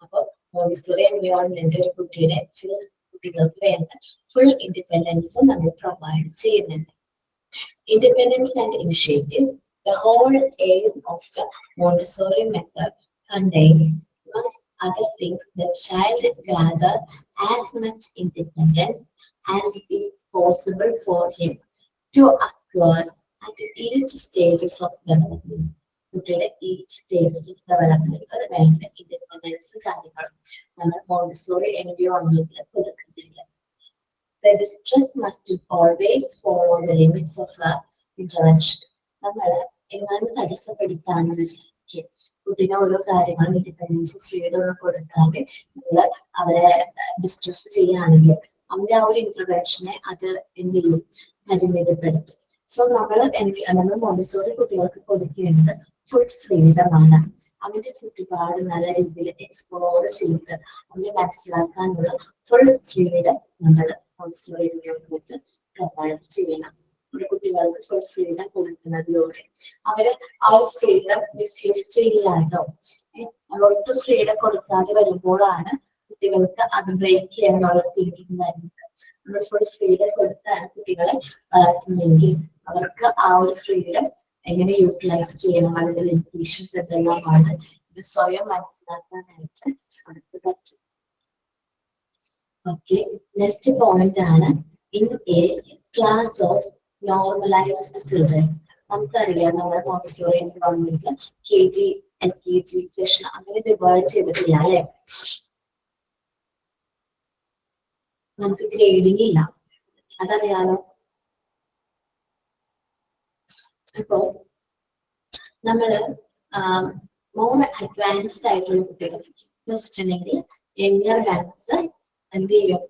അപ്പൊ മോണ്ടിസോറി എൻവയോൺമെന്റ് ഒരു കുട്ടികൾക്ക് വേണ്ട ഫുൾ ഇൻഡിപെൻഡൻസ് നമ്മൾ പ്രൊവൈഡ് ചെയ്യുന്നുണ്ട്. Independence and initiative. The whole aim of the Montessori method contains, among other things, the child gather as much independence as is possible for him to acquire at each stages of development. കുട്ടിയുടെ each stages of development അത് വേണ്ട independence കാര്യങ്ങളും നമ്മൾ Montessori എൻവയോൺമെന്റിൽ കൊടുക്കുന്നില്ല. The distress must always follow the limits of intervention. നമ്മൾ എങ്ങാനും തടസ്സപ്പെടുത്താണെന്ന് വിചാരിക്കുക, കുട്ടീനെ ഓരോ കാര്യങ്ങളും ഇൻഡിപെൻഡൻസും ഫ്രീഡം ഒന്നും കൊടുക്കാതെ നമ്മൾ അവരെ ഡിസ്ട്രസ് ചെയ്യുകയാണെങ്കിൽ അവന്റെ ആ ഒരു ഇന്റർവെൻഷനെ അത് എന്ത് ചെയ്യും, പരിമിതപ്പെടുത്തും. സോ നമ്മൾ മോണ്ടിസോറി കുട്ടികൾക്ക് കൊടുക്കേണ്ടത് ഫുൾ ഫ്രീഡമാണ്. അവന്റെ ചുറ്റുപാട് നല്ല രീതിയിൽ എക്സ്പ്ലോർ ചെയ്ത് അവനെ മനസ്സിലാക്കാനുള്ള ഫുൾ ഫ്രീഡം നമ്മൾ മോണ്ടിസോറി കുട്ടികൾക്ക് പ്രൊവൈഡ് ചെയ്യണം. നമ്മുടെ കുട്ടികൾക്ക് ഫുൾ ഫ്രീഡം കൊടുക്കുന്നതിലൂടെ അവര് ആ ഒരു ഫ്രീഡം മിസ്യൂസ് ചെയ്യില്ലാട്ടോ. ഒട്ടും ഫ്രീഡം കൊടുക്കാതെ വരുമ്പോഴാണ് കുട്ടികൾക്ക് അത് ബ്രേക്ക് ചെയ്യാനുള്ള തിങ്കിങ് വരുന്നത്. നമ്മൾ ഫുൾ ഫ്രീഡം കൊടുത്താണ് കുട്ടികളെ വളർത്തുന്നതെങ്കിൽ അവർക്ക് ആ ഒരു ഫ്രീഡം എങ്ങനെ യൂട്ടിലൈസ് ചെയ്യണം, അതിന്റെ ലിമിറ്റേഷൻസ് എന്തെല്ലാമാണ് ഇത് സ്വയം മനസ്സിലാക്കാനായിട്ട് അവർക്ക് പറ്റും. ഓക്കെ, നെക്സ്റ്റ് പോയിന്റ് ആണ് in a class of normalised children. നമുക്കറിയാം നമ്മുടെ മോണ്ടിസോറി എൻവയോൺമെന്റിൽ KG LKG സെഷൻ അങ്ങനെ ഡിവൈഡ് ചെയ്തിട്ടില്ല അല്ലെ. നമുക്ക് ഗ്രേഡിംഗ് ഇല്ല, അതറിയാലോ. അപ്പോ നമ്മള് മോർ അഡ്വാൻസ്ഡ് ആയിട്ടുള്ള കുട്ടികൾ വെച്ചിട്ടുണ്ടെങ്കിൽ യങ്ങർ വൺസ് എന്ത് ചെയ്യും,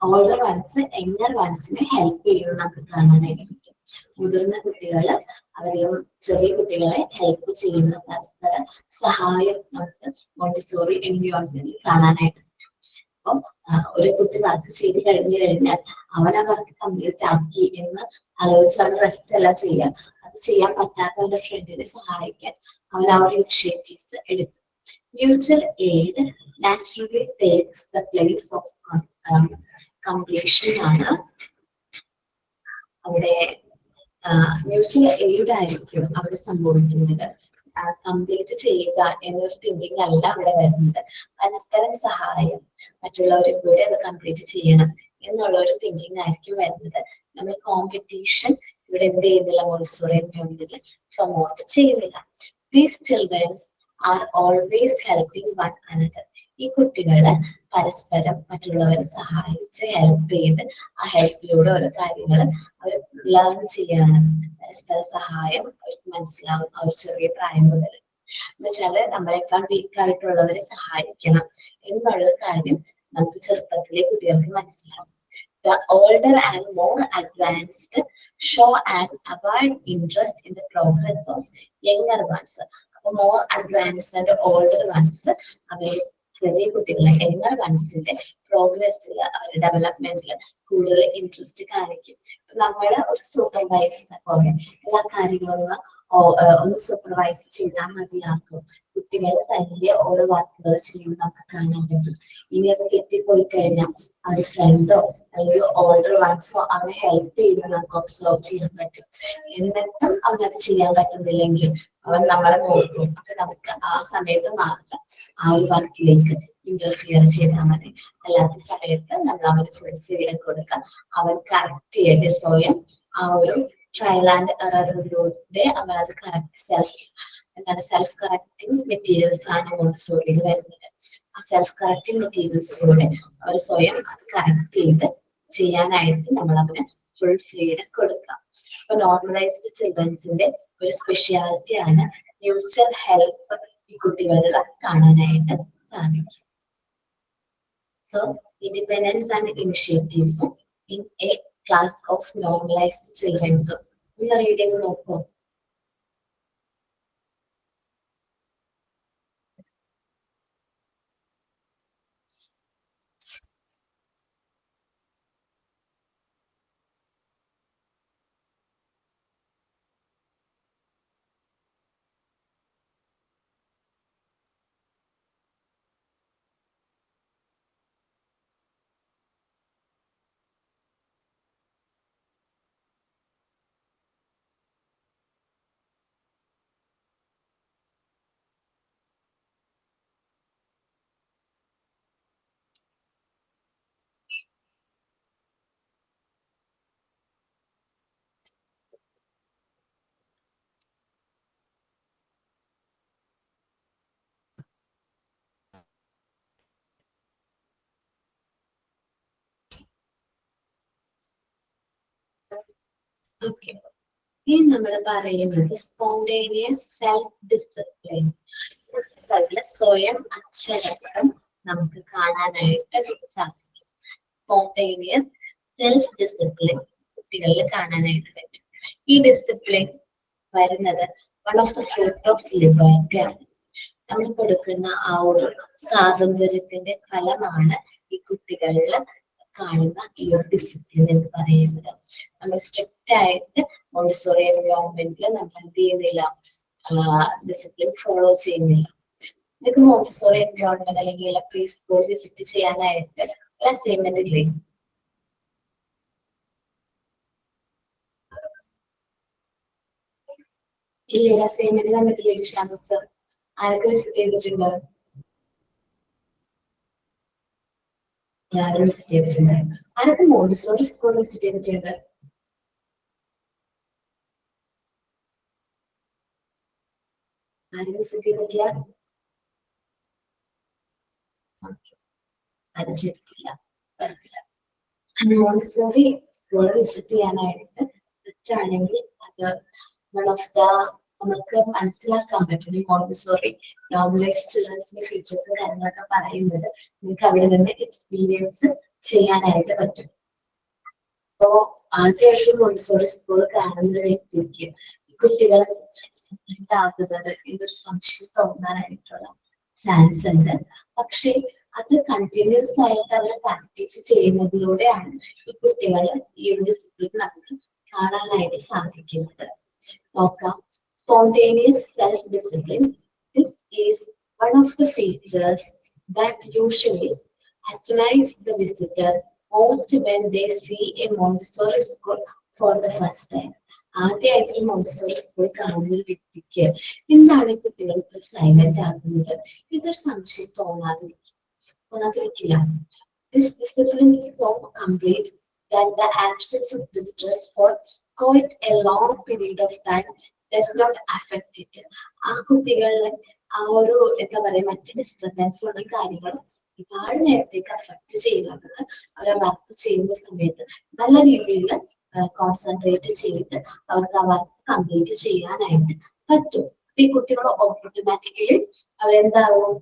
ഓൾഡർ വൺസ് യങ്ങർ വൺസിനെ ഹെൽപ്പ് ചെയ്യുന്നത് നമുക്ക് കാണാനായിട്ട് പറ്റും. മുതിർന്ന കുട്ടികള് അവരെയും ചെറിയ കുട്ടികളെ ഹെൽപ്പ് ചെയ്യുന്ന പരസ്പര സഹായം നമുക്ക് മോണ്ടിസോറി എൻവയോൺമെന്റിൽ കാണാനായിട്ട് പറ്റും. അപ്പം ഒരു കുട്ടി വർക്ക് ചെയ്ത് കഴിഞ്ഞു കഴിഞ്ഞാൽ അവൻ ആ വർക്ക് കംപ്ലീറ്റ് ആക്കി എന്ന് ആലോചിച്ച് അവൻ റെസ്റ്റ് അല്ല ചെയ്യുക. അത് ചെയ്യാൻ പറ്റാത്തവരുടെ ഫ്രണ്ടിനെ സഹായിക്കാൻ അവൻ ആ ഒരു ഇനിഷ്യേറ്റീവ്സ് എടുക്കും. Mutual aid naturally takes the place of completion ആണ് അവിടെ. മ്യൂച്വൽ എയ്ഡ് ആയിരിക്കും അവിടെ സംഭവിക്കുന്നത്. കംപ്ലീറ്റ് ചെയ്യുക എന്നൊരു തിങ്കിങ് അല്ല അവിടെ വരുന്നത്. പരസ്പരം സഹായം, മറ്റുള്ളവരെ കൂടെ അത് കംപ്ലീറ്റ് ചെയ്യണം എന്നുള്ള ഒരു തിങ്കിങ് ആയിരിക്കും വരുന്നത്. നമ്മൾ കോമ്പറ്റീഷൻ ഇവിടെ എന്ത് ചെയ്യുന്നില്ല, മോണ്ടിസോറി എൻവയോൺമെന്റിൽ പ്രൊമോട്ട് ചെയ്യുന്നില്ല. These children are always helping one another. ഈ കുട്ടികള് പരസ്പരം മറ്റുള്ളവരെ സഹായിച്ച് ഹെൽപ്പ് ചെയ്ത് ആ ഹെൽപ്പിലൂടെ ഓരോ കാര്യങ്ങൾ അവർ ലേൺ ചെയ്യാണ്. പരസ്പര സഹായം അവർക്ക് മനസ്സിലാവും ആ ഒരു ചെറിയ പ്രായം മുതൽ. എന്നുവെച്ചാല് നമ്മളെക്കാൾ വീക്കായിട്ടുള്ളവരെ സഹായിക്കണം എന്നുള്ള കാര്യം നമുക്ക് ചെറുപ്പത്തിലെ കുട്ടികൾക്ക് മനസ്സിലാവും. The older and more advanced show an abide interest in the progress of younger ones. More advanced and older ones അവര് ചെറിയ കുട്ടികളെ യങ്ങർ വൺസിന്റെ പ്രോഗ്രസ്സിൽ അവരുടെ ഡെവലപ്മെന്റിൽ കൂടുതൽ ഇൻട്രസ്റ്റ് കാണിക്കും. നമ്മള് ഒരു സൂപ്പർവൈസറെ പോലെ എല്ലാ കാര്യങ്ങളും ഒന്ന് സൂപ്പർവൈസ് ചെയ്താൽ മതിയാക്കും. കുട്ടികൾ തനിയെ ഓരോ വർക്കുകൾ ചെയ്യുന്നത് നമുക്ക് കാണാൻ പറ്റും. ഇനി അത് കെട്ടിപ്പോയി കഴിഞ്ഞാൽ ആ ഒരു ഫ്രണ്ടോ അല്ലെങ്കിൽ ഓൾഡർ വൺസോ അവനെ ഹെൽപ്പ് ചെയ്യുന്നത് നമുക്ക് ഒബ്സർവ് ചെയ്യാൻ പറ്റും. എന്നിട്ടും അവനത് ചെയ്യാൻ പറ്റുന്നില്ലെങ്കിൽ അവൻ നമ്മളെ നോക്കും. അപ്പൊ നമുക്ക് ആ സമയത്ത് മാത്രം ആ ഒരു വർക്കിലേക്ക് ഇന്റർഫിയർ ചെയ്താൽ മതി. അല്ലാത്ത സമയത്ത് നമ്മൾ അവന് ഫുൾ ഫ്രീഡം കൊടുക്കാം. അവൻ കറക്റ്റ് ചെയ്യേണ്ട സ്വയം ആ ഒരു ട്രയൽ ആൻഡ് എററിലൂടെ അവൻ അത് കറക്റ്റ് സെൽഫ് കറക്റ്റിംഗ് മെറ്റീരിയൽസ് ആണ് മോണ്ടിസോറിയിൽ വരുന്നത്. ആ സെൽഫ് കറക്റ്റിംഗ് മെറ്റീരിയൽസിലൂടെ അവർ സ്വയം അത് കറക്റ്റ് ചെയ്ത് ചെയ്യാനായിട്ട് നമ്മൾ അവന് ഫുൾ ഫ്രീഡം കൊടുക്കാം. ഇപ്പൊ നോർമലൈസ്ഡ് ചിൽഡ്രൻസിന്റെ ഒരു സ്പെഷ്യാലിറ്റി ആണ് മ്യൂച്വൽ ഹെൽപ്പ് ഈ കുട്ടികളിൽ കാണാനായിട്ട് സാധിക്കും. So independence and initiatives in a class of normalised ചിൽഡ്രൻസും ഒന്ന് റീഡ് ചെയ്ത് നോക്കൂ. ഓക്കെ, ഇനി നമ്മൾ പറയുന്നത് സ്പോണ്ടേനിയസ് സെൽഫ് ഡിസിപ്ലിൻ. സ്വയം അച്ചടക്കം നമുക്ക് കാണാനായിട്ട് സാധിക്കും. സ്പോണ്ടേനിയസ് സെൽഫ് ഡിസിപ്ലിൻ കുട്ടികളിൽ കാണാനായിട്ട് പറ്റും. ഈ ഡിസിപ്ലിൻ വരുന്നത് one of the fruit of liberty ആണ്. നമ്മൾ കൊടുക്കുന്ന ആ ഒരു സ്വാതന്ത്ര്യത്തിന്റെ ഫലമാണ് ഈ കുട്ടികളിൽ കാണുന്ന ഈ ഒരു ഡിസിപ്ലിൻ എന്ന് പറയുന്നത്. നമ്മൾ സ്ട്രിക്റ്റ് ആയിട്ട് മോണ്ടിസോറി എൻവയോൺമെന്റിൽ നമ്മൾ എന്ത് ചെയ്യുന്നില്ല, ഡിസിപ്ലിൻ ഫോളോ ചെയ്യുന്നില്ല. നിങ്ങൾക്ക് മോണ്ടിസോറി എൻവയോൺമെന്റ് അല്ലെങ്കിൽ പ്രീ സ്കൂൾ വിസിറ്റ് ചെയ്യാനായിട്ട് ഒരു അസൈൻമെന്റ് ഇല്ലേ? ഇല്ലേ, അസൈൻമെന്റ് തന്നിട്ടില്ലേ ജിഷാന്ത് സർ? ആരൊക്കെ വിസിറ്റ് ചെയ്തിട്ടുണ്ട്? എല്ലാവരും വിസിറ്റ് ചെയ്തിട്ടുണ്ട്. ആരൊക്കെ മോണ്ടിസോറി സ്കൂൾ വിസിറ്റ് ചെയ്തിട്ടുണ്ട്? ആരും വിസിറ്റ് ചെയ്തിട്ടില്ല? അഞ്ചെത്തില്ല, പറഞ്ഞില്ല. മോണ്ടിസോറി സ്കൂൾ വിസിറ്റ് ചെയ്യാനായിട്ട് പറ്റുകയാണെങ്കിൽ അത് വൺ ഓഫ് ദ നമുക്ക് മനസ്സിലാക്കാൻ പറ്റും. ഈ മോണ്ടിസോറി നോർമലൈസ് ചിൽഡ്രൻസിന്റെ ഫീച്ചേഴ്സ് കാര്യങ്ങളൊക്കെ പറയുന്നത് നിങ്ങൾക്ക് അവിടെ നിന്ന് എക്സ്പീരിയൻസ് ചെയ്യാനായിട്ട് പറ്റും. അപ്പോ ആദ്യമായിട്ട് മോണ്ടിസോറി സ്കൂൾ കാണുന്ന വ്യക്തിക്ക് ഈ കുട്ടികളെ ആകുന്നത് ഇതൊരു സംശയം തോന്നാനായിട്ടുള്ള ചാൻസ് ഉണ്ട്. പക്ഷെ അത് കണ്ടിന്യൂസ് ആയിട്ട് അവർ പ്രാക്ടീസ് ചെയ്യുന്നതിലൂടെയാണ് ഈ കുട്ടികൾ ഈ ഒരു ഡിസിപ്ലിൻ നമുക്ക് കാണാനായിട്ട് സാധിക്കുന്നത്. നോക്കാം, spontaneous self-discipline. This is one of the features that usually astonize the visitor most when they see a Montessori school for the first time. ആദ്യമായിട്ട് മോണ്ടിസോറി സ്കൂൾ കാണുന്ന ഒരു വ്യക്തിക്ക് എന്താണ് കുട്ടികൾക്ക് സൈലന്റ് ആകുന്നത്, ഇതൊരു സംശയം തോന്നാതിരിക്കില്ല. This discipline is so complete that the absence of distress for quite a long period of time does not affect it. ആ കുട്ടികളിലെ ആ ഒരു എന്താ പറയാ മറ്റ് ഡിസ്റ്റർബൻസുള്ള കാര്യങ്ങൾ ഒരുപാട് നേരത്തേക്ക് അഫക്ട് ചെയ്യുന്നത് അവരെ വർക്ക് ചെയ്യുന്ന സമയത്ത് നല്ല രീതിയിൽ കോൺസെൻട്രേറ്റ് ചെയ്ത് അവർക്ക് ആ വർക്ക് കംപ്ലീറ്റ് ചെയ്യാനായിട്ട് പറ്റും. ഈ കുട്ടികൾ ഓട്ടോമാറ്റിക്കലി അവരെന്താവും,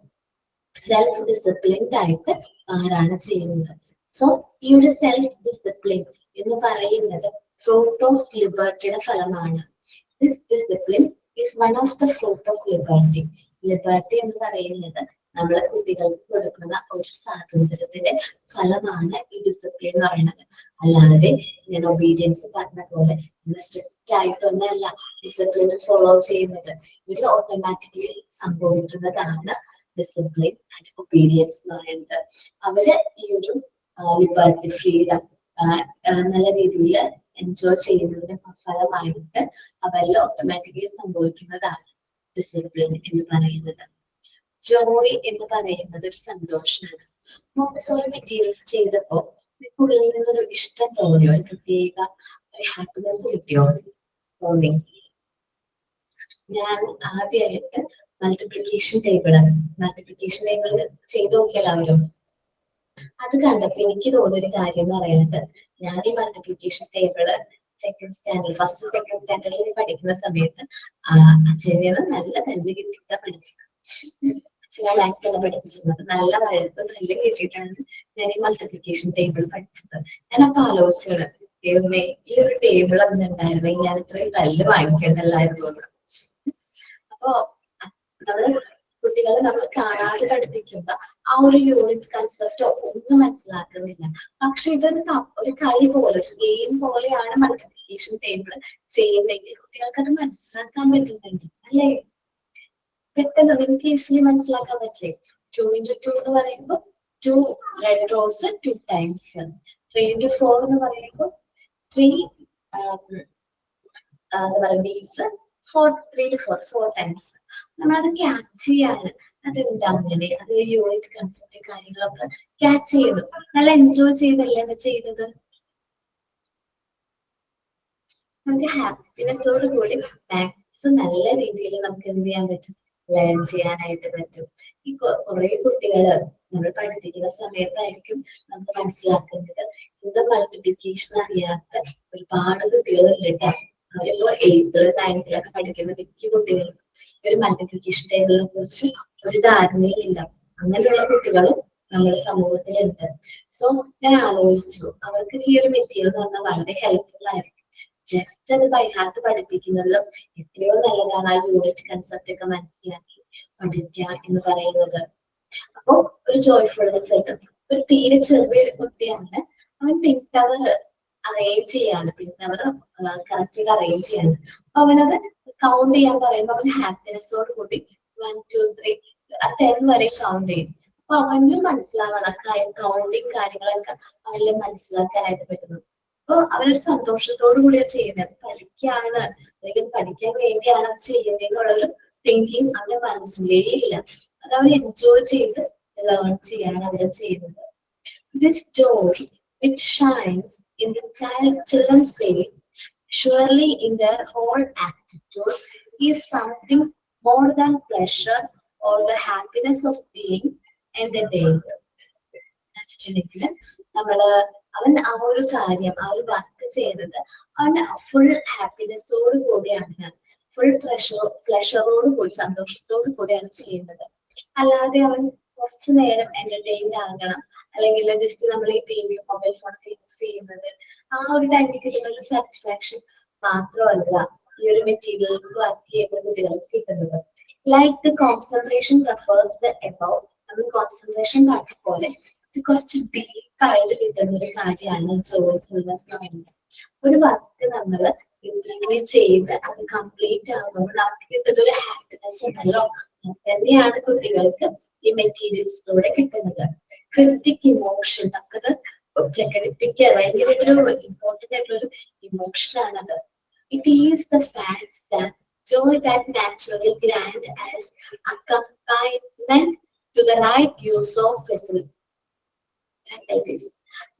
സെൽഫ് ഡിസിപ്ലിൻഡ് ആയിട്ട് ആരാണ് ചെയ്യുന്നത്. സോ ഈ ഒരു സെൽഫ് ഡിസിപ്ലിൻ എന്ന് പറയുന്നത് ഫ്രൂട്ട് ഓഫ് ലിബർട്ടിയുടെ ഫലമാണ്. This discipline is one of the fruit of liberty. Liberty എന്ന് പറയുന്നത് നമ്മളെ കുട്ടികൾക്ക് കൊടുക്കുന്ന ഒരു സ്വാതന്ത്ര്യത്തിന്റെ ഫലമാണ് ഈ ഡിസിപ്ലിൻ എന്ന് പറയുന്നത്. അല്ലാതെ ഞാൻ ഒബീഡിയൻസ് പറഞ്ഞ പോലെ സ്ട്രിക്റ്റ് ആയിട്ടൊന്നല്ല ഡിസിപ്ലിൻ ഫോളോ ചെയ്യുന്നത്. ഇതിൽ ഓട്ടോമാറ്റിക്കലി സംഭവിക്കുന്നതാണ് ഡിസിപ്ലിൻ ആൻഡ് ഒബീഡിയൻസ് എന്ന് പറയുന്നത്. അവര് ഈ ഒരു ലിബർട്ടി, ഫ്രീഡം നല്ല രീതിയിൽ എൻജോയ് ചെയ്യുന്നതിന് ഫലമായിട്ട് അവരിൽ ഓട്ടോമാറ്റിക്കലി സംഭവിക്കുന്നതാണ് ഡിസിപ്ലിൻ എന്ന് പറയുന്നത്. ജോയ് എന്ന് പറയുന്നത് ഒരു സന്തോഷമാണ്. മോണ്ടിസോറി മെറ്റീരിയൽസ് ചെയ്തപ്പോ ഉള്ളിൽ നിന്നൊരു ഇഷ്ടം തോന്നിയോ, ഒരു പ്രത്യേക ഒരു ഹാപ്പിനെസ് കിട്ടിയോ? തോന്നി. ഞാൻ ആദ്യമായിട്ട് മൾട്ടിപ്ലിക്കേഷൻ ടേബിൾ ചെയ്ത് നോക്കിയല്ലാവരും. അത് കണ്ടപ്പോ എനിക്ക് തോന്നിയൊരു കാര്യം എന്ന് പറയുന്നത്, ഞാൻ ഈ മൾട്ടിപ്ലിക്കേഷൻ ടേബിള് ഫസ്റ്റ് സെക്കൻഡ് സ്റ്റാൻഡേർഡിൽ പഠിക്കുന്ന സമയത്ത് അച്ഛനെ നല്ല തല്ല് കിട്ടിയിട്ടാ പഠിച്ചത്. അച്ഛനെ മാത്സാണ് പഠിപ്പിച്ചിരുന്നത്. നല്ല വഴക്ക് തല്ല് കിട്ടിയിട്ടാണ് ഞാൻ ഈ മൾട്ടിപ്ലിക്കേഷൻ ടേബിൾ പഠിച്ചത്. ഞാൻ അപ്പൊ ആലോചിച്ചത്, ദൈവമേ ഈ ഒരു ടേബിൾ ഒന്നും ഉണ്ടായിരുന്നെങ്കിൽ ഞാൻ ഇത്രയും തല്ല് വാങ്ങിക്കുന്നല്ലായിരുന്നു. അപ്പോ നമ്മള് കുട്ടികളെ നമ്മൾ കാണാതെ പഠിപ്പിക്കുമ്പോ ആ ഒരു യൂണിറ്റ് കൺസെപ്റ്റോ ഒന്നും മനസ്സിലാക്കുന്നില്ല. പക്ഷെ ഇതൊരു ഒരു കളി പോലെ, ഒരു ഗെയിം പോലെയാണ് മൾട്ടിപ്ലിക്കേഷൻ ടേബിൾ ചെയ്യുന്നെങ്കിൽ കുട്ടികൾക്ക് അത് മനസ്സിലാക്കാൻ പറ്റുന്നുണ്ട് അല്ലേ? പെട്ടെന്ന് നിങ്ങൾക്ക് ഈസിലി മനസ്സിലാക്കാൻ പറ്റില്ലേ? 2 into 2 എന്ന് പറയുമ്പോൾ 2 റെഡ് റോസ് 2 times, 3 into 4 എന്ന് പറയുമ്പോൾ 3 എന്താ പറയുക ബീഡ്സ് 3 to 4 times. നമ്മളത് ക്യാച്ച് ചെയ്യാണ്. അതെന്താ അങ്ങനെ, അത് യൂണിറ്റ് കൺസെപ്റ്റ് കാര്യങ്ങളൊക്കെ ക്യാച്ച് ചെയ്യുന്നു. നല്ല എൻജോയ് ചെയ്തല്ലേ ചെയ്തത്. നമുക്ക് ഹാപ്പിനെസ്സോട് കൂടി മാത്സ് നല്ല രീതിയിൽ നമുക്ക് എന്ത് ചെയ്യാൻ പറ്റും, ലേൺ ചെയ്യാനായിട്ട് പറ്റും. ഈ കുറെ കുട്ടികള് നമ്മൾ പഠിപ്പിക്കുന്ന സമയത്തായിരിക്കും നമുക്ക് മനസ്സിലാക്കുന്നത് ഇത് മൾട്ടിപ്ലിക്കേഷൻ അറിയാത്ത ഒരുപാട് കുട്ടികളുണ്ട് കേട്ടോ. അവരിപ്പോ 8th 9th പഠിക്കുന്ന മിക്ക കുട്ടികളും ഒരു മൾട്ടിപ്ലിക്കേഷൻ ടേബിളിനെ കുറിച്ച് ഒരു ധാരണയില്ല. അങ്ങനെയുള്ള കുട്ടികളും നമ്മുടെ സമൂഹത്തിലുണ്ട്. സോ ഞാൻ ആലോചിച്ചു അവർക്ക് ഈ ഒരു മെറ്റീരിയൽ എന്ന് പറഞ്ഞാൽ വളരെ ഹെൽപ്ഫുൾ ആയിരിക്കും. ജസ്റ്റ് അത് ബൈ ഹാർട്ട് പഠിപ്പിക്കുന്നതിലും എത്രയോ നല്ലതാണ് ആ യൂണിറ്റ് കൺസെപ്റ്റ് ഒക്കെ മനസ്സിലാക്കി പഠിക്കുക എന്ന് പറയുന്നത്. അപ്പൊ ഒരു ജോയ്ഫുൾനെസ് ഉണ്ട്. ഒരു തീരെ ചെറിയൊരു കുട്ടിയാണ്, അവൻ പിന്നവർ അറേഞ്ച് ചെയ്യാണ്, പിന്നവർ കറക്റ്റ് അറേഞ്ച് ചെയ്യാണ്. അപ്പൊ അവനത് കൗണ്ട് ചെയ്യാൻ പറയുമ്പോൾ അവൻ ഹാപ്പിനെസ്സോട് കൂടി 1 2 3 10 വരെ കൗണ്ട് ചെയ്യും. അപ്പൊ അവനും മനസ്സിലാവണം കൗണ്ടിങ് കാര്യങ്ങളൊക്കെ അവനിൽ മനസ്സിലാക്കാനായിട്ട് പറ്റുന്നു. അപ്പൊ അവനൊരു സന്തോഷത്തോടു കൂടിയാണ് ചെയ്യുന്നത്. പഠിക്കാണ് അല്ലെങ്കിൽ പഠിക്കാൻ വേണ്ടിയാണ് അത് ചെയ്യുന്നത് എന്നുള്ളൊരു തിങ്കിങ് അവന്റെ മനസ്സിലേ ഇല്ല. അത് അവൻ എൻജോയ് ചെയ്ത് ലേൺ ചെയ്യാണ് അവിടെ ചെയ്യുന്നത്. This joy which shines in the children's face, surely in their whole attitude, is something more than pleasure or the happiness of being in the day. വെച്ചിട്ടുണ്ടെങ്കിൽ നമ്മള് അവൻ ആ ഒരു കാര്യം ആ ഒരു വർക്ക് ചെയ്യുന്നത് അവന്റെ ഫുൾ ഹാപ്പിനെസ്സോട് കൂടിയാണ്, ഫുൾ പ്ലഷറോട് കൂടി സന്തോഷത്തോടു കൂടിയാണ് ചെയ്യുന്നത്. അല്ലാതെ അവൻ കുറച്ചു നേരം എന്റർടൈൻഡ് ആകണം അല്ലെങ്കിൽ ജസ്റ്റ് നമ്മൾ ഈ ടി വി മൊബൈൽ ഫോണൊക്കെ യൂസ് ചെയ്യുന്നത് ആ ഒരു ടൈമിൽ കിട്ടുന്ന ഒരു സാറ്റിസ്ഫാക്ഷൻ മാത്രമല്ല ഈ ഒരു മെറ്റീരിയൽസ് വർക്ക് ചെയ്യുന്ന കുട്ടികൾക്ക് കിട്ടുന്നത്. Like the concentration refers the above, നമ്മൾ കോൺസെൻട്രേഷൻ പറഞ്ഞ പോലെ ഇത് കുറച്ച് ഡീപ്പായിട്ട് കിട്ടുന്ന ഒരു കാര്യമാണ് ജോയ്ഫുൾനെസ് എന്ന് പറയുന്നത്. ഒരു വർക്ക് നമ്മൾ ചെയ്ത് അത് കംപ്ലീറ്റ് ആകുമ്പോൾ നമുക്ക് കിട്ടുന്ന ഒരു ഹാപ്പിനെസ് ഉണ്ടല്ലോ, അത് തന്നെയാണ് കുട്ടികൾക്ക് ഈ മെറ്റീരിയൽസിലൂടെ കിട്ടുന്നത്. ക്രിറ്റിക് ഇമോഷൻ നമുക്കത് പ്രകടിപ്പിക്കുക ഭയങ്കര ഒരു ഇമ്പോർട്ടന്റ് ആയിട്ടുള്ള ഒരു ഇമോഷൻ ആണത്. It is the facts that joy that naturally grant as accompaniment to the right use of facilities.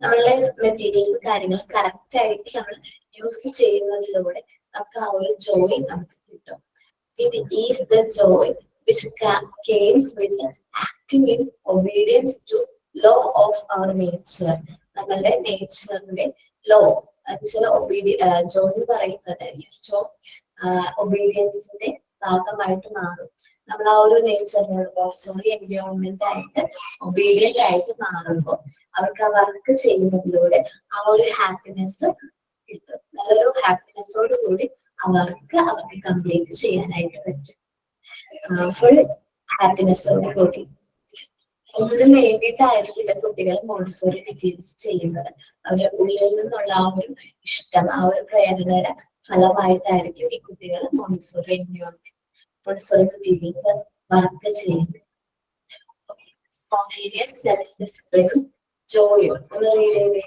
നമ്മളുടെ മെറ്റീരിയൽസ് കാര്യങ്ങൾ കറക്റ്റ് ആയിട്ട് നമ്മൾ യൂസ് ചെയ്യുന്നതിലൂടെ നമുക്ക് ആ ഒരു ജോയ് നമുക്ക് കിട്ടും. It is the joy which comes with acting in obedience to law of our nature. നമ്മളുടെ നേച്ചറിന്റെ ലോ ജോ എന്ന് പറയുന്നത് ഒബീഡിയൻസിന്റെ ഭാഗമായിട്ട് മാറും. നമ്മൾ ആ ഒരു നേച്ചറിനോട് എൻവയോൺമെന്റ് ആയിട്ട് ഒബീഡിയന്റ് ആയിട്ട് മാറുമ്പോൾ അവർക്ക് ആ വർക്ക് ചെയ്യുന്നതിലൂടെ ആ ഒരു ഹാപ്പിനെസ് കിട്ടും. നല്ലൊരു ഹാപ്പിനെസ്സോട് കൂടി ആ വർക്ക് അവർക്ക് കംപ്ലീറ്റ് ചെയ്യാനായിട്ട് പറ്റും. ഫുൾ ഹാപ്പിനെസ്സോട് കൂടി. ഒന്നിനും വേണ്ടിയിട്ടായിരിക്കില്ല കുട്ടികൾ മോണ്ടിസോറി മെറ്റീരിയൽസ് ചെയ്യുന്നത്. അവരുടെ ഉള്ളിൽ നിന്നുള്ള ആ ഒരു ഇഷ്ടം ആ ഒരു പ്രേരണയുടെ ഫലമായിട്ടായിരിക്കും ഈ കുട്ടികൾ മോണ്ടിസോറി മോണ്ടിസോറി മെറ്റീരിയൽസ് വർക്ക് ചെയ്യുന്നത്. സ്പോണ്ടേനിയസ് സെൽഫ് ഡിസിപ്ലിനും ജോയും ഒന്ന് റീഡ് ചെയ്തേ.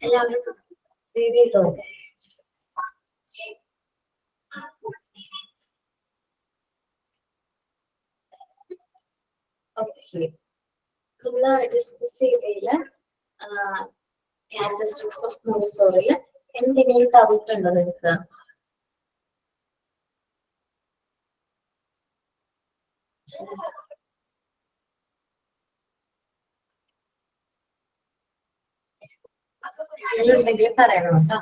എല്ലാവരും റീഡ് ചെയ്തോ? ഓക്കെ, നമ്മൾ ഡിസ്കസ് ചെയ്തതില് ക്യാരക്ടറിസ്റ്റിക്സ് ഓഫ് മോണ്ടിസോറിയിൽ എന്തെങ്കിലും ഡൗട്ട് ഉണ്ടോ നിങ്ങൾക്ക്? ഉണ്ടെങ്കിൽ പറയണം കേട്ടോ.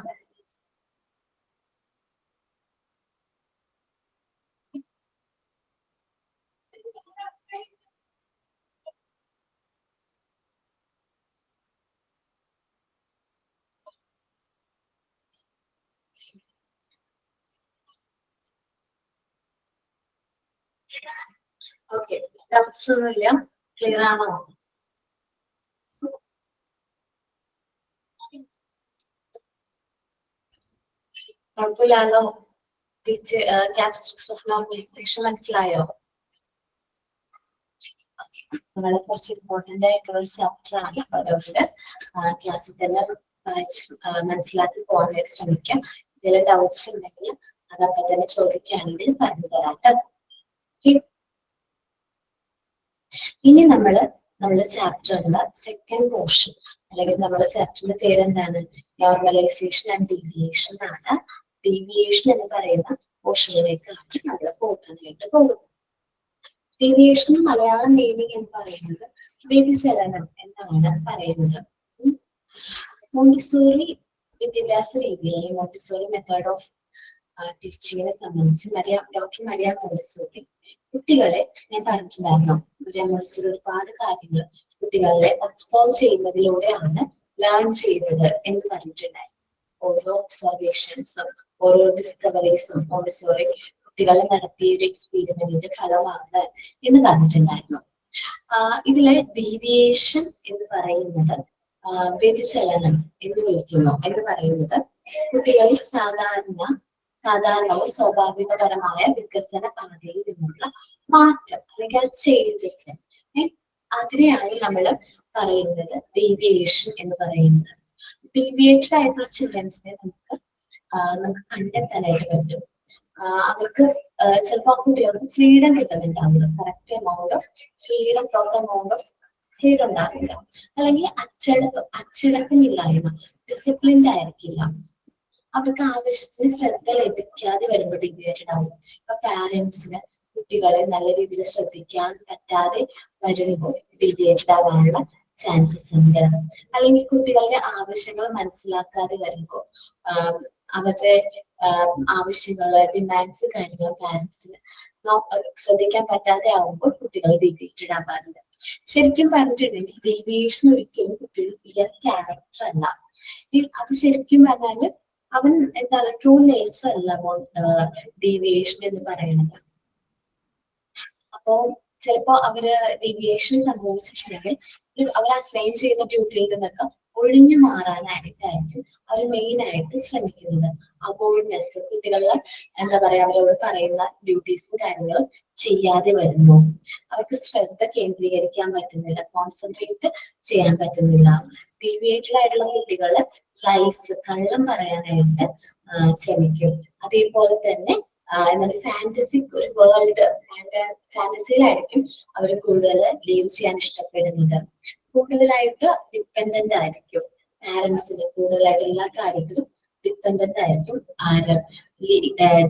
ഓക്കെ, ഡൗട്ട്സ് ഒന്നുമില്ല, ക്ലിയർ ആണോ? കുഴപ്പമില്ലാലോ? ക്യാരക്ടറിസ്റ്റിക്സ് ഓഫ് നോർമലൈസേഷൻ മനസ്സിലായോ? വളരെ കുറച്ച് ഇമ്പോർട്ടന്റ് ആയിട്ടുള്ള ഒരു ചാപ്റ്റർ ആണ്. അതുകൊണ്ട് ക്ലാസ്സിൽ തന്നെ മനസ്സിലാക്കി പോകാനായിട്ട് ശ്രമിക്കാം. എന്തെങ്കിലും ഡൗട്ട്സ് ഉണ്ടെങ്കിൽ അതപ്പം തന്നെ ചോദിക്കുകയാണെങ്കിൽ പറഞ്ഞു തരാം കേട്ടോ. ഇനി നമ്മുടെ ചാപ്റ്ററിന്റെ സെക്കൻഡ് പോർഷൻ, അല്ലെങ്കിൽ നമ്മുടെ ചാപ്റ്ററിന്റെ പേരെന്താണ്? നോർമലൈസേഷൻ ആൻഡ് ഡീവിയേഷൻ ആണ്. ഡീവിയേഷൻ എന്ന് പറയുന്ന പോർഷനിലേക്കാണ് നമ്മൾ പോകാനായിട്ട് പോകുന്നത്. ഡീവിയേഷൻ മലയാളം മീനിങ് എന്ന് പറയുന്നത് വ്യതിചലനം എന്നാണ് പറയുന്നത്. മോണ്ടിസോറി വിദ്യാഭ്യാസ രീതിയിലെ മോണ്ടിസോറി മെത്തേഡ് ഓഫ് ടീച്ചിങ്ങിനെ സംബന്ധിച്ച് ഡോക്ടർ മരിയ മോണ്ടിസോറി കുട്ടികളെ, ഞാൻ പറഞ്ഞിട്ടുണ്ടായിരുന്നു, മരിയ മോണ്ടിസോറി ഒരുപാട് കാര്യങ്ങൾ കുട്ടികളെ ഒബ്സർവ് ചെയ്യുന്നതിലൂടെയാണ് ലേൺ ചെയ്തത് എന്ന് പറഞ്ഞിട്ടുണ്ടായിരുന്നു. ഓരോ ഒബ്സർവേഷൻസും ഓരോ ഡിസ്കവറീസും മോണ്ടിസോറി കുട്ടികളെ നടത്തിയ ഒരു എക്സ്പീരിമെന്റിന്റെ ഫലമാണ് എന്ന് പറഞ്ഞിട്ടുണ്ടായിരുന്നു. ഇതിലെ ഡീവിയേഷൻ എന്ന് പറയുന്നത് വ്യതിചലനം എന്ന് വിളിക്കുന്നു എന്ന് പറയുന്നത് കുട്ടികളിൽ സാധാരണവും സ്വാഭാവികപരമായ വികസന പാതയിൽ നിന്നുള്ള മാറ്റം അല്ലെങ്കിൽ ചേഞ്ചസ്, അതിനെയാണ് നമ്മൾ പറയുന്നത് ഡീവിയേഷൻ എന്ന് പറയുന്നത്. ഡീവിയേറ്റഡ് ആയിട്ടുള്ള ചിൽഡ്രൻസിനെ നമുക്ക് കണ്ടെത്താനായിട്ട് പറ്റും. അവർക്ക് ചിലപ്പോൾ കുട്ടികൾക്ക് ഫ്രീഡം കിട്ടുന്നുണ്ടാവില്ല, correct amount of freedom, proper amount of freedom ഉണ്ടാവില്ല, അല്ലെങ്കിൽ അച്ചടക്കമില്ലായ്മ, ഡിസിപ്ലിൻഡ് ആയിരിക്കില്ല, അവർക്ക് ആവശ്യത്തിന് ശ്രദ്ധ ലഭിക്കാതെ വരുമ്പോൾ ഡീവിയേറ്റഡ് ആവും. ഇപ്പൊ പാരന്റ്സിന് കുട്ടികളെ നല്ല രീതിയിൽ ശ്രദ്ധിക്കാൻ പറ്റാതെ വരുമ്പോൾ ഡീവിയേറ്റഡ് ആവാനുള്ള ചാൻസസ് ഉണ്ട്. അല്ലെങ്കിൽ കുട്ടികളുടെ ആവശ്യങ്ങൾ മനസ്സിലാക്കാതെ വരുമ്പോൾ അവരുടെ ആവശ്യങ്ങള്, ഡിമാൻഡ്സ്, കാര്യങ്ങൾ പാരന്റ്സിന് ശ്രദ്ധിക്കാൻ പറ്റാതെ ആവുമ്പോൾ കുട്ടികൾ ഡീവിയേറ്റഡ് ആവാറുണ്ട്. ശരിക്കും പറഞ്ഞിട്ടുണ്ടെങ്കിൽ ഡീവിയേഷൻ ഒരിക്കലും കുട്ടികൾ റിയൽ ക്യാരക്ടർ അല്ല. അത് ശരിക്കും പറഞ്ഞാല് അവൻ എന്താണ് ട്രൂ നേച്ചർ അല്ല ഡീവിയേഷൻ എന്ന് പറയുന്നത്. അപ്പോ ചിലപ്പോ അവര് ഡീവിയേഷൻ സംഭവിച്ചിട്ടുണ്ടെങ്കിൽ അവർ അസൈൻ ചെയ്യുന്ന ഡ്യൂട്ടിയിൽ നിന്നൊക്കെ ഒഴിഞ്ഞു മാറാനായിട്ടായിരിക്കും അവർ മെയിൻ ആയിട്ട് ശ്രമിക്കുന്നത്. അവോയ്ഡ്നെസ്, കുട്ടികളിലെ എന്താ പറയാ, അവരോട് പറയുന്ന ഡ്യൂട്ടീസും കാര്യങ്ങളും ചെയ്യാതെ വരുന്നു, അവർക്ക് ശ്രദ്ധ കേന്ദ്രീകരിക്കാൻ പറ്റുന്നില്ല, കോൺസെൻട്രേറ്റ് ചെയ്യാൻ പറ്റുന്നില്ല. ഡീവിയേറ്റഡ് ആയിട്ടുള്ള കുട്ടികള് ലൈസ്, കള്ളം പറയാനായിട്ട് ശ്രമിക്കും. അതേപോലെ തന്നെ എന്താണ് ഫാന്റസിക് ഒരു വേൾഡ്, ഫാന്റസിയിലായിരിക്കും അവർ കൂടുതൽ ലീവ് ചെയ്യാൻ ഇഷ്ടപ്പെടുന്നത്. കൂടുതലായിട്ട് ഡിപ്പെൻഡന്റ് ആയിരിക്കും പാരന്റ്സിന്, കൂടുതലായിട്ട് എല്ലാ കാര്യത്തിലും ഡിപ്പെൻഡന്റ് ആയിരിക്കും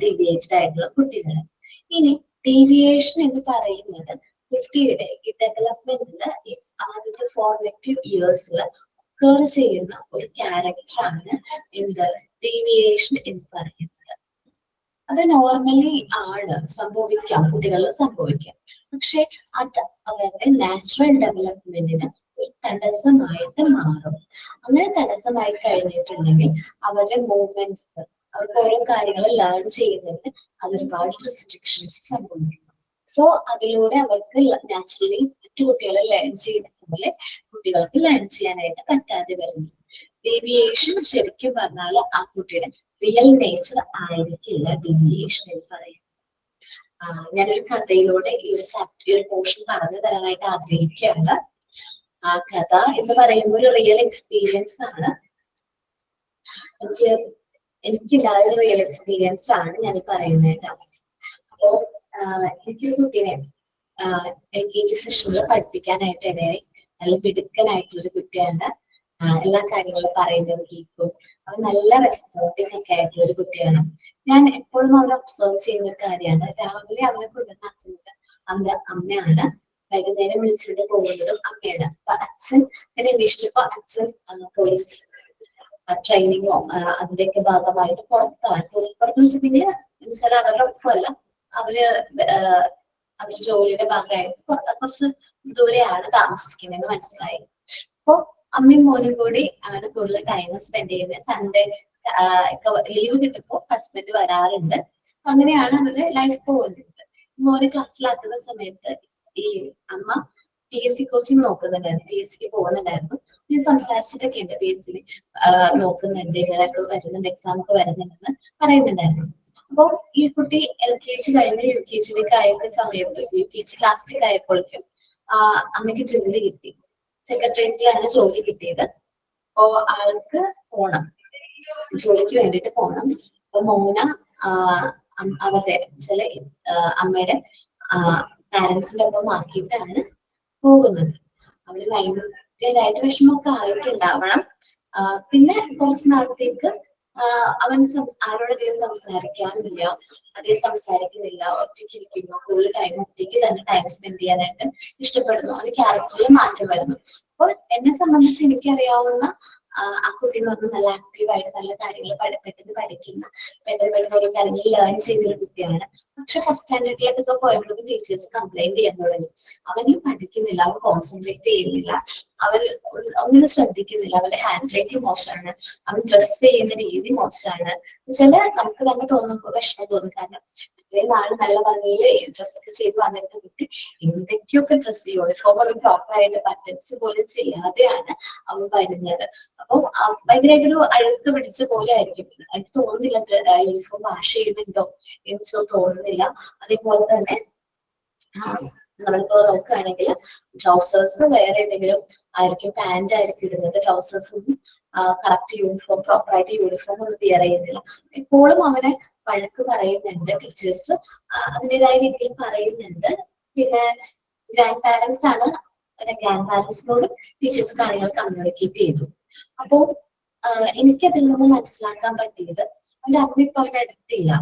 ഡീവിയേറ്റഡ് ആയിട്ടുള്ള കുട്ടികൾ. ഇനി ഡീവിയേഷൻ എന്ന് പറയുന്നത് കുട്ടിയുടെ ഈ ഡെവലപ്മെന്റില് ആദ്യത്തെ ഫോർമേറ്റീവ് ഇയേഴ്സിൽ ഒക്കർ ചെയ്യുന്ന ഒരു ക്യാരക്ടറാണ് എന്ത് ഡീവിയേഷൻ എന്ന് പറയുന്നത്. അത് നോർമലി ആണ് സംഭവിക്കാം, കുട്ടികളിൽ സംഭവിക്കാം. പക്ഷെ അത് അവരുടെ നാച്ചുറൽ ഡെവലപ്മെന്റിന് ഒരു തടസ്സമായിട്ട് മാറും. അങ്ങനെ തടസ്സമായി കഴിഞ്ഞിട്ടുണ്ടെങ്കിൽ അവരുടെ മൂവ്മെന്റ്സ്, അവർക്ക് ഓരോ കാര്യങ്ങൾ ലേൺ ചെയ്യുന്നതിന് അതൊരുപാട് റെസ്ട്രിക്ഷൻസ് സംഭവിക്കുന്നു. സോ അതിലൂടെ അവർക്ക് നാച്ചുറലി മറ്റു കുട്ടികളെ ലേൺ ചെയ്യുന്ന പോലെ കുട്ടികൾക്ക് ലേൺ ചെയ്യാനായിട്ട് പറ്റാതെ വരുന്നു. ഡീവിയേഷൻ ശരിക്കും പറഞ്ഞാൽ ആ കുട്ടിയുടെ റിയൽ നേച്ചർ ആയിരിക്കില്ല ഡീവിയേഷൻ എന്ന് പറയുന്നത്. ഞാനൊരു കഥയിലൂടെ ഈ ഒരു പോർഷൻ പറഞ്ഞു തരാനായിട്ട് ആഗ്രഹിക്കുകയാണ്. ആ കഥ എന്ന് പറയുമ്പോൾ ഒരു റിയൽ എക്സ്പീരിയൻസ് ആണ്. എനിക്കുണ്ടായ ഒരു റിയൽ എക്സ്പീരിയൻസ് ആണ് ഞാൻ പറയുന്നത്. അപ്പോ എനിക്കൊരു കുട്ടീനെ LKG സെഷനിൽ പഠിപ്പിക്കാനായിട്ട് ഇടയായി. നല്ല മിടുക്കനായിട്ടുള്ളൊരു കുട്ടിയാണ്. എല്ലാ കാര്യങ്ങളും പറയുന്നത് കേൾക്കും. അവൻ നല്ല റെസ്പോൺസീവ് ഒക്കെ ആയിട്ടുള്ള ഒരു കുട്ടിയാണ്. ഞാൻ എപ്പോഴും അവനെ ഒബ്സർവ് ചെയ്യുന്ന ഒരു കാര്യമാണ്, രാവിലെ അവനെ കൊണ്ടുവന്നാക്കുന്നത് അമ്മയാണ്. വൈകുന്നേരം വിളിച്ചിട്ട് പോകുന്നതും അമ്മയാണ്. അപ്പൊ അച്ഛൻ എന്നെ അന്വേഷിച്ചപ്പോ അച്ഛൻ പോലീസ് ട്രെയിനിങ്ങോ അതിന്റെയൊക്കെ ഭാഗമായിട്ട് പുറത്താണ്. പുറത്ത് വെച്ചിട്ടുണ്ടെങ്കിൽ എന്നുവെച്ചാൽ അവരുടെ ഒപ്പമല്ല, അവര് അവരുടെ ജോലിയുടെ ഭാഗമായിട്ട് കുറച്ച് ദൂരെയാണ് താമസിക്കുന്നതെന്ന് മനസ്സിലായി. അപ്പൊ അമ്മയും മോനും കൂടി ആണ് കൂടുതൽ ടൈം സ്പെൻഡ് ചെയ്യുന്നത്. സൺഡേ ലീവ് കിട്ടുമ്പോ ഹസ്ബൻഡ് വരാറുണ്ട്. അങ്ങനെയാണ് അവരുടെ ലൈഫ് പോകുന്നത്. മോനെ ക്ലാസ്സിലാക്കുന്ന സമയത്ത് ഈ അമ്മ PSC കോച്ചിങ് നോക്കുന്നുണ്ടായിരുന്നു, PSC പോകുന്നുണ്ടായിരുന്നു. ഞാൻ സംസാരിച്ചിട്ടൊക്കെ ഉണ്ട്, PSC നോക്കുന്നുണ്ട്, ഇങ്ങനെയൊക്കെ വരുന്നുണ്ട്, എക്സാം ഒക്കെ വരുന്നുണ്ടെന്ന് പറയുന്നുണ്ടായിരുന്നു. അപ്പൊ ഈ കുട്ടി LKG കഴിഞ്ഞ് UKGയിലേക്ക് ആയ സമയത്ത് UKG ലാസ്റ്റ് ആയപ്പോഴേക്കും അമ്മയ്ക്ക് ജോലി കിട്ടി. സെക്രട്ടേറിയറ്റിലാണ് ജോലി കിട്ടിയത്. അപ്പോ ആൾക്ക് പോണം, ജോലിക്ക് വേണ്ടിയിട്ട് പോണം. അപ്പൊ മോന അവരുടെ ചില അമ്മയുടെ പാരന്റ്സിന്റെ ഒപ്പം ആക്കിയിട്ടാണ് പോകുന്നത്. അവര് ഭയങ്കരമായിട്ട് വിഷമമൊക്കെ ആയിട്ടുണ്ടാവണം. പിന്നെ കുറച്ച് നാളത്തേക്ക് അവൻ ആരോടധികം സംസാരിക്കാനില്ല, അധികം സംസാരിക്കുന്നില്ല, ഒറ്റയ്ക്ക് ഇരിക്കുന്നു, കൂടുതൽ ടൈം ഒറ്റയ്ക്ക് തന്നെ ടൈം സ്പെൻഡ് ചെയ്യാനായിട്ട് ഇഷ്ടപ്പെടുന്നു. അവന്റെ ക്യാരക്ടറിൽ മാറ്റം വരുന്നു. അപ്പോൾ എന്നെ സംബന്ധിച്ച് എനിക്കറിയാവുന്ന ആ കുട്ടി എന്ന് പറഞ്ഞാൽ നല്ല ആക്റ്റീവായിട്ട് നല്ല കാര്യങ്ങൾ പെട്ടെന്ന് പഠിക്കുന്ന, പെട്ടെന്ന് ഓരോ കാര്യങ്ങൾ ലേൺ ചെയ്തൊരു കുട്ടിയാണ്. പക്ഷെ ഫസ്റ്റ് സ്റ്റാൻഡേർഡിലേക്കൊക്കെ പോയപ്പോഴും ടീച്ചേഴ്സ് കംപ്ലൈന്റ് ചെയ്യാൻ തുടങ്ങി. അവന് പഠിക്കുന്നില്ല, അവൻ കോൺസെൻട്രേറ്റ് ചെയ്യുന്നില്ല, അവൻ ഒന്നിനും ശ്രദ്ധിക്കുന്നില്ല, അവന്റെ ഹാൻഡ് റൈറ്റിംഗ് മോശമാണ്, അവൻ ഡ്രസ് ചെയ്യുന്ന രീതി മോശമാണ്. ചില നമുക്ക് തന്നെ തോന്നുമ്പോൾ വിഷമം തോന്നും. കാരണം ഇത്രയും നാള് നല്ല ഭംഗിയിൽ ഡ്രസ്സൊക്കെ ചെയ്ത് വന്നിരുന്ന കുട്ടി എന്തൊക്കെയൊക്കെ ഡ്രസ്സ് യൂണിഫോം ഒന്നും പ്രോപ്പർ ആയിട്ട് ബട്ടൺസ് പോലും ചെയ്യാതെയാണ് അവൻ വരുന്നത്. അപ്പൊ ഭയങ്കരമായിട്ടൊരു അഴുക്ക് പിടിച്ച പോലെ ആയിരിക്കും. എനിക്ക് തോന്നുന്നില്ല യൂണിഫോം വാഷ് ചെയ്യുന്നുണ്ടോ എന്ന് തോന്നുന്നില്ല. അതേപോലെ തന്നെ നമ്മളിപ്പോ നോക്കുകയാണെങ്കിൽ ട്രൗസേഴ്സ് വേറെ ഏതെങ്കിലും ആയിരിക്കും, പാന്റ് ആയിരിക്കും ഇടുന്നത്. ട്രൗസേഴ്സ് ഒന്നും കറക്റ്റ് യൂണിഫോം പ്രോപ്പർ ആയിട്ട് യൂണിഫോം ഒന്നും വിയർ ചെയ്യുന്നില്ല. എപ്പോഴും അവനെ വഴക്ക് പറയുന്നുണ്ട് ടീച്ചേഴ്സ്, അതിൻ്റെതായ രീതിയിൽ പറയുന്നുണ്ട്. പിന്നെ ഗ്രാൻഡ് പാരന്റ്സ് ആണ്, ഗ്രാൻഡ് പാരന്റ്സിനോടും ടീച്ചേഴ്സ് കാര്യങ്ങൾ കമ്മ്യൂണിക്കേറ്റ് ചെയ്തു. അപ്പോ എനിക്കതിൽ നിന്ന് മനസ്സിലാക്കാൻ പറ്റിയത് അവന്റെ അമ്മ ഇപ്പൊ അവന്റെ അടുത്തില്ല.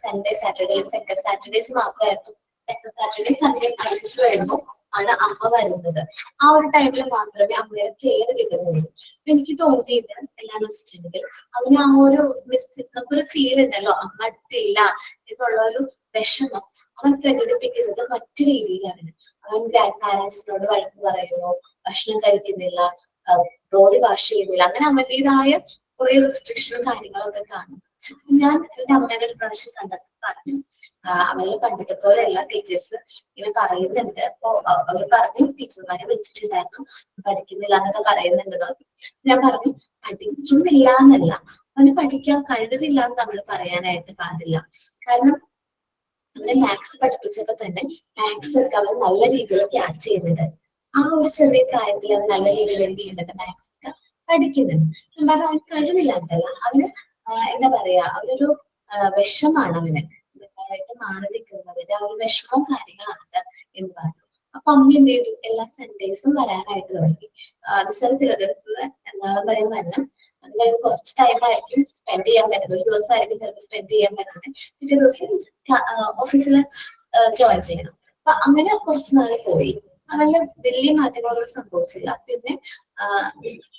സൺഡേ സാറ്റർഡേസ് സെക്കൻഡ് സാറ്റർഡേസ് മാത്രമായിരുന്നു. സെക്കൻഡ് സാറ്റർഡേ സൺഡേ അടുപ്പിച്ച് വരുമ്പോൾ ആണ് അമ്മ വരുന്നത്. ആ ഒരു ടൈമിൽ മാത്രമേ അമ്മയുടെ കെയർ കിട്ടുന്നുള്ളൂ. അപ്പൊ എനിക്ക് തോന്നിയത് എന്താണെന്ന് വെച്ചിട്ടുണ്ടെങ്കിൽ അവന് ആ ഒരു നമുക്കൊരു ഫീൽ ഉണ്ടല്ലോ, അമ്മ അടുത്തില്ല എന്നുള്ള ഒരു വിഷമം അവൻ പ്രകടിപ്പിക്കുന്നത് മറ്റു രീതിയിലാണ്. അവൻ ഗ്രാൻഡ് പാരന്റ്സിനോട് വഴക്ക് പറയുന്നു, ഭക്ഷണം കഴിക്കുന്നില്ല, ബോഡി വാഷ് ചെയ്യുന്നില്ല, അങ്ങനെ അവന്റേതായ കുറെ റെസ്ട്രിക്ഷനും കാര്യങ്ങളൊക്കെ കാണും. ഞാൻ എന്റെ അമ്മേനെ ഒരു പ്രാവശ്യം കണ്ടപ്പോൾ പറഞ്ഞു, അവര് പണ്ടത്തെ പോലെയല്ല, ടീച്ചേഴ്സ് ഇങ്ങനെ പറയുന്നുണ്ട്. അപ്പൊ അവർ പറഞ്ഞു, ടീച്ചർമാരെ വിളിച്ചിട്ടുണ്ടായിരുന്നു, പഠിക്കുന്നില്ല എന്നൊക്കെ പറയുന്നുണ്ട്. ഞാൻ പറഞ്ഞു, പഠിക്കുന്നില്ല എന്നല്ല, അവന് പഠിക്കാൻ കഴിവില്ല എന്ന് നമ്മൾ പറയാനായിട്ട് പാടില്ല. കാരണം അവനെ മാത്സ് പഠിപ്പിച്ചപ്പോ തന്നെ മാത്സ് ഒക്കെ അവൻ നല്ല രീതിയിൽ ക്യാച്ച് ചെയ്യുന്നുണ്ട്. ആ ഒരു ചെറിയ പ്രായത്തിൽ അവൻ നല്ല രീതിയിൽ എന്ത് ചെയ്യുന്നുണ്ട്, മാത്സ് ഒക്കെ പഠിക്കുന്നുണ്ട്. പറഞ്ഞാൽ അവൻ കഴിവില്ലാണ്ടല്ല, അവന് എന്താ പറയാ, അവരൊരു വിഷമാണ് അവന് ആയിട്ട് മാറി നിൽക്കുന്നതിന്റെ ആ ഒരു വിഷമവും കാര്യങ്ങളാണ് എന്ന് പറഞ്ഞു. അപ്പൊ അമ്മ എന്ത് ചെയ്തു, എല്ലാ സൺഡേസും വരാനായിട്ട് തുടങ്ങി. തിരുവനന്തപുരത്ത് എറണാകുളം വരെ വരണം. അത് കഴിഞ്ഞ് കുറച്ച് ടൈം ആയിരിക്കും സ്പെൻഡ് ചെയ്യാൻ പറ്റുന്നത്. ഒരു ദിവസമായിരിക്കും ചിലപ്പോൾ സ്പെൻഡ് ചെയ്യാൻ പറ്റുന്നത്. പിറ്റേ ദിവസം ഓഫീസിൽ ജോയിൻ ചെയ്യണം. അപ്പൊ അങ്ങനെ കുറച്ച് നാൾ പോയി. അവന് വലിയ മാറ്റങ്ങളൊന്നും സംഭവിച്ചില്ല. പിന്നെ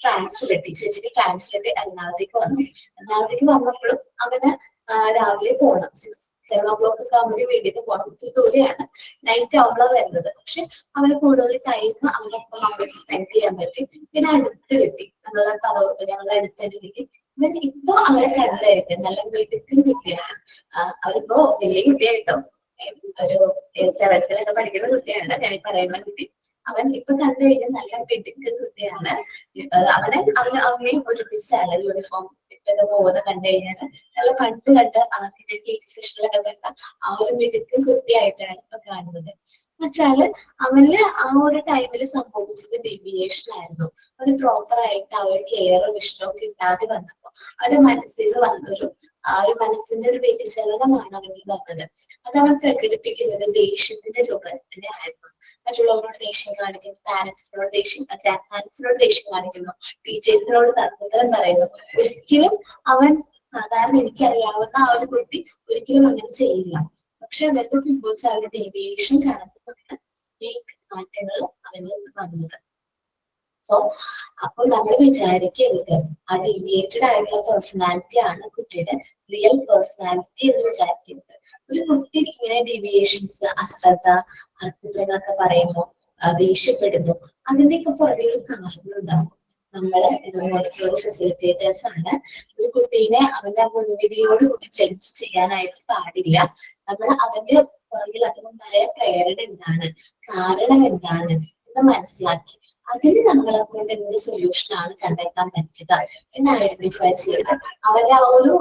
ട്രാൻസ്ഫർ കിട്ടി, ചേച്ചിക്ക് ട്രാൻസ്ഫർ കിട്ടി, എറണാകുളത്തേക്ക് വന്നു. എറണാകുളത്തേക്ക് വന്നപ്പോഴും അവന് രാവിലെ പോകണം, 7 o'clock ഒക്കെ ആകുമ്പോൾ വീട്ടിലേക്ക് പോകണം. ഒത്തിരി ദൂരെയാണ്, നൈറ്റ് ആവുമ്പോഴാണ് വരുന്നത്. പക്ഷെ അവന് കൂടുതൽ ടൈം അവനൊപ്പം അവർക്ക് സ്പെൻഡ് ചെയ്യാൻ പറ്റി. പിന്നെ അടുത്ത് കിട്ടി, ഞങ്ങളുടെ അടുത്ത് തന്നെ കിട്ടി. ഇപ്പൊ അവരെ കണ്ടായിരിക്കും നല്ല മിടുക്കും കുട്ടിയാണ്. അവരിപ്പോ വലിയ കുട്ടിയായിട്ടോ, ഒരു 7th പഠിക്കുന്ന കുട്ടിയാണ് ഞാൻ പറയുന്ന കുട്ടി. അവൻ ഇപ്പൊ കണ്ടു കഴിഞ്ഞാൽ നല്ല മിടുക്ക് കുട്ടിയാണ്. അവനെയും ഒരുമിച്ചാണ് യൂണിഫോം ഇട്ടൊക്കെ പോകുന്നത് കണ്ടു കഴിഞ്ഞാൽ നല്ല പണ്ട് കണ്ട സെഷനിലൊക്കെ കണ്ട ആ ഒരു മിടുക്ക് കുട്ടിയായിട്ടാണ് ഇപ്പൊ കാണുന്നത്. എന്നുവെച്ചാല് അവന് ആ ഒരു ടൈമിൽ സംഭവിച്ചത് ഡീവിയേഷൻ ആയിരുന്നു. അവന് പ്രോപ്പർ ആയിട്ട് ആ ഒരു കെയറും ഇഷ്ടവും കിട്ടാതെ വന്നപ്പോ അവരുടെ മനസ്സിൽ വന്നൊരു ആ ഒരു മനസ്സിന്റെ ഒരു വ്യതിചലനമാണ് അവനിൽ വന്നത്. അത് അവൻ പ്രകടിപ്പിക്കുന്നത് ദേഷ്യത്തിന്റെ രൂപത്തിലായിരുന്നു. മറ്റുള്ളവരോട് ദേഷ്യം കാണിക്കുന്നു, പാരന്റ്സിനോട് ദേഷ്യം, ഗ്രാൻഡ് പാരന്റ്സിനോട് ദേഷ്യം കാണിക്കുന്നു, ടീച്ചേഴ്സിനോട് തർക്കത്തരം പറയുന്നു. ഒരിക്കലും അവൻ സാധാരണ എനിക്കറിയാവുന്ന ആ ഒരു കുട്ടി ഒരിക്കലും അങ്ങനെ ചെയ്യില്ല. പക്ഷെ അവർക്ക് സംഭവിച്ച ആ ഒരു ഡീവിയേഷൻ കാരണമാണ് ഈ മാറ്റങ്ങൾ അവന് വന്നത്. സോ അപ്പോൾ നമ്മൾ വിചാരിക്കരുത് ആ ഡീവിയേറ്റഡ് ആയിട്ടുള്ള പേഴ്സണാലിറ്റി ആണ് കുട്ടിയുടെ റിയൽ പേഴ്സണാലിറ്റി എന്ന് വിചാരിക്കരുത്. ഒരു കുട്ടി ഇങ്ങനെ ഡീവിയേഷൻസ്, അശ്രദ്ധ, അത്ഭുതങ്ങളൊക്കെ പറയുമ്പോൾ ദേഷ്യപ്പെടുന്നു, അതിന്റെയൊക്കെ പുറകെ ഒരു കാരണമുണ്ടാവും. നമ്മള് മോണ്ടിസോറി ഫെസിലിറ്റേറ്റേഴ്സ് ആണ്. ഒരു കുട്ടീനെ അവന്റെ മുൻവിധിയോട് കൂടി ജഡ്ജ് ചെയ്യാനായിട്ട് പാടില്ല. നമ്മൾ അവന്റെ പുറകിൽ അതിനുണ്ടായ പ്രേരണ എന്താണ്, കാരണം എന്താണ് എന്ന് മനസ്സിലാക്കി അതിന് നമ്മളെ കൊണ്ട് എന്ത് സൊല്യൂഷൻ ആണ് കണ്ടെത്താൻ പറ്റുക എന്ന് ഐഡന്റിഫൈ ചെയ്ത് അവരുടെ ആ ഒരു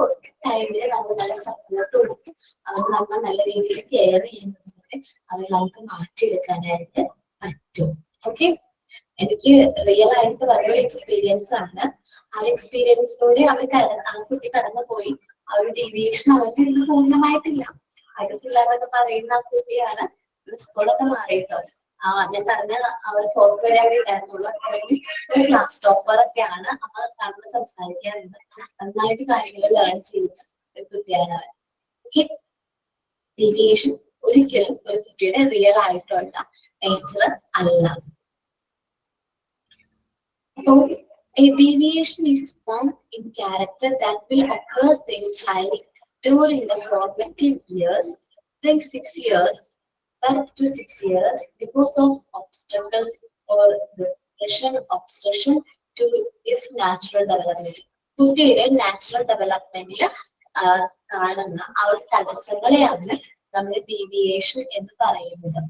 ടൈമില് നമ്മൾ നല്ല സപ്പോർട്ട് കൊടുത്ത് അവർ നമ്മൾ നല്ല രീതിയിൽ കെയർ ചെയ്യുന്നതിലൂടെ അവർ നമുക്ക് മാറ്റിയെടുക്കാനായിട്ട് പറ്റും. ഓക്കെ, എനിക്ക് റിയൽ ആയിട്ട് വലിയൊരു എക്സ്പീരിയൻസ് ആണ്. ആ എക്സ്പീരിയൻസിലൂടെ ആ കുട്ടി കടന്നു പോയി. ആ ഒരു ഡീവിയേഷൻ അവരുടെ ഇത് പൂർണ്ണമായിട്ടില്ല. അടുത്തില്ലാന്നൊക്കെ പറയുന്ന ആ കുട്ടിയാണ് സ്കൂളൊക്കെ മാറിയിട്ടോ. ഞാൻ പറഞ്ഞ അവർ ഫോർത്ത് വരെ അവിടെ ഉണ്ടായിരുന്നുള്ളൂ. അത്രയും ഒരു ക്ലാസ് ടോപ്പർ ഒക്കെയാണ്. അപ്പൊ കാണുമ്പോൾ സംസാരിക്കാറുണ്ട്. നന്നായിട്ട് കാര്യങ്ങൾ ലേൺ ചെയ്യുന്ന ഒരു കുട്ടിയാണ് അവൻ. ഓക്കെ, ഡീവിയേഷൻ ഒരിക്കലും ഒരു കുട്ടിയുടെ റിയൽ ആയിട്ടുള്ള നേച്ചർ അല്ല. So, a deviation is formed in character that will occur in a child during the formative years, say 6 years, birth to 6 years, because of obstacles or repression, obsession to his natural development. കുട്ടിയുടെ natural ഡെവലപ്മെന്റിൽ കാണുന്ന ആ ഒരു തടസ്സങ്ങളെയാണ് നമ്മൾ deviation എന്ന് പറയുന്നത്.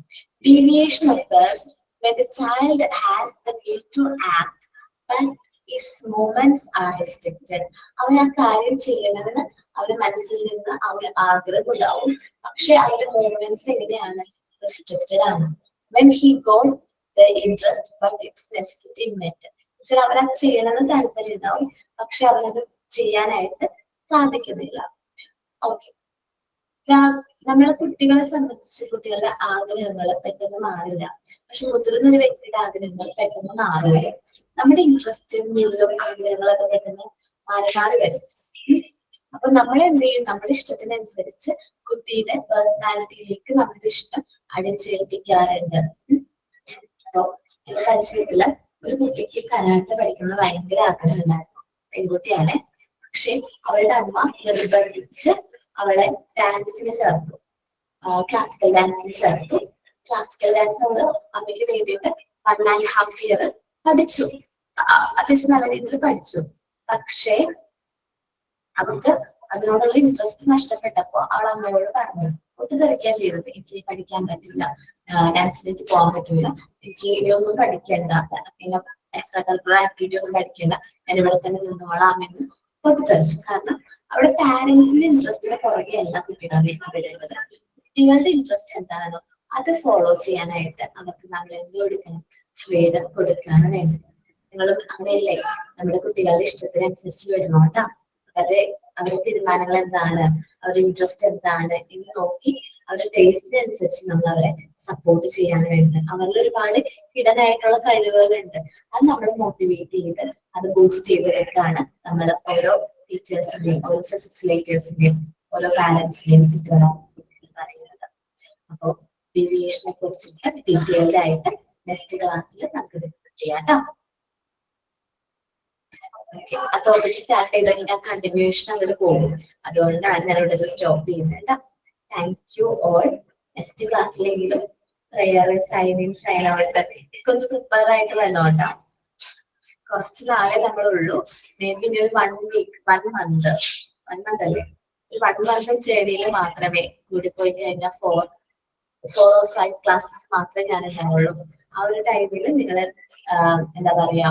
Deviation occurs when the child has the will to act but his movements are restricted. അവൻ ആ കാര്യം ചെയ്യണമെന്ന് അവരുടെ മനസ്സിൽ നിന്ന് ആ ഒരു ആഗ്രഹം ഉണ്ടാവും. പക്ഷെ അവരുടെ മൂവ്മെന്റ്സ് എങ്ങനെയാണ്? restricted ആണ്. When he got the interest but its necessity met. പക്ഷെ അവരത് ചെയ്യണമെന്ന് താല്പര്യം ഉണ്ടാവും, പക്ഷെ അവരത് ചെയ്യാനായിട്ട് സാധിക്കുന്നില്ല. ഓക്കെ, നമ്മളെ കുട്ടികളെ സംബന്ധിച്ച് കുട്ടികളുടെ ആഗ്രഹങ്ങൾ പെട്ടെന്ന് മാറില്ല. പക്ഷെ മുതിർന്ന ഒരു വ്യക്തിയുടെ ആഗ്രഹങ്ങൾ പെട്ടെന്ന് മാറില്ല. നമ്മുടെ ഇൻട്രസ്റ്റും മില്ലും ആഗ്രഹങ്ങളൊക്കെ പെട്ടെന്ന് മാറി വരും. അപ്പൊ നമ്മൾ എന്ത് ചെയ്യും? നമ്മുടെ ഇഷ്ടത്തിനനുസരിച്ച് കുട്ടിയുടെ പേഴ്സണാലിറ്റിയിലേക്ക് നമ്മുടെ ഇഷ്ടം അടിച്ചേൽപ്പിക്കാറുണ്ട്. അപ്പൊ എന്റെ പരിചയത്തില് ഒരു കുട്ടിക്ക് കരാട്ടെ പഠിക്കുന്ന ഭയങ്കര ആഗ്രഹം ഉണ്ടായിരുന്നു. പെൺകുട്ടിയാണ്. പക്ഷെ അവളുടെ അമ്മ നിർബന്ധിച്ച് അവളെ ഡാൻസിന് ചേർത്തു, ക്ലാസിക്കൽ ഡാൻസിന് ചേർത്തു. ക്ലാസിക്കൽ ഡാൻസ് അവള് അമ്മയ്ക്ക് വേണ്ടിയിട്ട് 1.5 year പഠിച്ചു. അത്യാവശ്യം നല്ല രീതിയിൽ പഠിച്ചു. പക്ഷേ അവൾക്ക് അതിനോടുള്ള ഇൻട്രസ്റ്റ് നഷ്ടപ്പെട്ടപ്പോ അവൾ അമ്മയോട് പറഞ്ഞു, ഒട്ടുതെറിക്കുക ചെയ്തത്, എനിക്ക് പഠിക്കാൻ പറ്റില്ല, ഡാൻസിലേക്ക് പോകാൻ പറ്റില്ല, എനിക്ക് ഇനിയൊന്നും പഠിക്കണ്ട, പിന്നെ എക്സ്ട്രാ കറിക്കുലർ ആക്ടിവിറ്റി ഒന്നും പഠിക്കണ്ട, ഞാൻ ഇവിടെ തന്നെ നിന്നോളാമെന്ന് പൊട്ടിത്തെറിച്ചു. കാരണം അവിടെ പാരന്റ്സിന്റെ ഇൻട്രസ്റ്റിന് പുറകെ അല്ല കുട്ടികളെ വിടുന്നത്. കുട്ടികളുടെ ഇൻട്രസ്റ്റ് എന്താണോ അത് ഫോളോ ചെയ്യാനായിട്ട് അവർക്ക് നമ്മൾ എന്ത് കൊടുക്കണം? ഫ്രീഡം കൊടുക്കുകയാണ് വേണ്ടത്. നിങ്ങളും അങ്ങനെയല്ലേ? നമ്മുടെ കുട്ടികളുടെ ഇഷ്ടത്തിനനുസരിച്ച് വരുന്നോട്ടാ. അവരുടെ തീരുമാനങ്ങൾ എന്താണ്, അവരുടെ ഇൻട്രസ്റ്റ് എന്താണ് എന്ന് നോക്കി അവരുടെ ടേസ്റ്റിനനുസരിച്ച് നമ്മൾ അവരെ സപ്പോർട്ട് ചെയ്യാണ് വേണ്ടത്. അവരിൽ ഒരുപാട് ഹിഡൻ ആയിട്ടുള്ള കഴിവുകളുണ്ട്. അത് നമ്മൾ മോട്ടിവേറ്റ് ചെയ്ത് അത് ബൂസ്റ്റ് ചെയ്തതൊക്കെയാണ് നമ്മൾ ഓരോ ടീച്ചേഴ്സിന്റെയും ഓരോ ഫെസിലിറ്റേഴ്സിന്റെയും ഓരോ പാരന്റ്സിന്റെയും പറയുന്നത്. അപ്പോ ഡീവിയേഷനെ കുറിച്ചിട്ട് ഡീറ്റെയിൽഡ് ആയിട്ട് നെക്സ്റ്റ് ക്ലാസ്സിൽ നമുക്ക് ഡിസ്കസ് ചെയ്യാം കേട്ടോ. അപ്പൊ സ്റ്റാർട്ട് ചെയ്ത് കഴിഞ്ഞാൽ കണ്ടിന്യൂഷൻ അങ്ങോട്ട് പോകും. അതുകൊണ്ടാണ് ഞാൻ ഇവിടെ സ്റ്റോപ്പ് ചെയ്യുന്നത്. Thank you all. നെക്സ്റ്റ് ക്ലാസ്സിലെങ്കിലും prayer, sign in, sign out ഒന്ന് പ്രിപ്പയർ ആയിട്ട് വന്നോട്ടാ. കുറച്ച് നാളെ നമ്മളുള്ളൂ. മേ ബി ഒരു 1 week 1 month അല്ലേ, ഒരു 1 month ജേർണിയിൽ മാത്രമേ കൂടിപ്പോയി കഴിഞ്ഞാൽ 4 or 5 classes മാത്രമേ ഞാൻ ഉണ്ടാവുള്ളൂ. ആ ഒരു ടൈമിൽ നിങ്ങൾ എന്താ പറയാ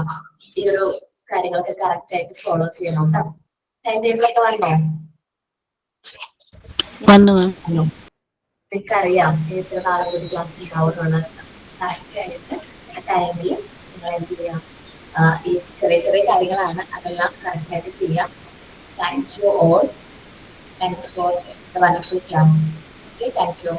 ഈ ഒരു കാര്യങ്ങളൊക്കെ കറക്റ്റ് ആയിട്ട് ഫോളോ ചെയ്യണം കേട്ടോ. ടൈം ടേബിളൊക്കെ വന്നോ? നിങ്ങൾക്കറിയാം എത്ര നാളെ കൂടി ക്ലാസ് ഉണ്ടാവും എന്നുള്ളത്. കറക്റ്റ് ആയിട്ട് ആ ടൈമിൽ നിങ്ങൾ എന്ത് ചെയ്യാം? ഈ ചെറിയ ചെറിയ കാര്യങ്ങളാണ്, അതെല്ലാം കറക്റ്റ് ആയിട്ട് ചെയ്യാം. Thank you all. Thank you for the wonderful class. Thank you.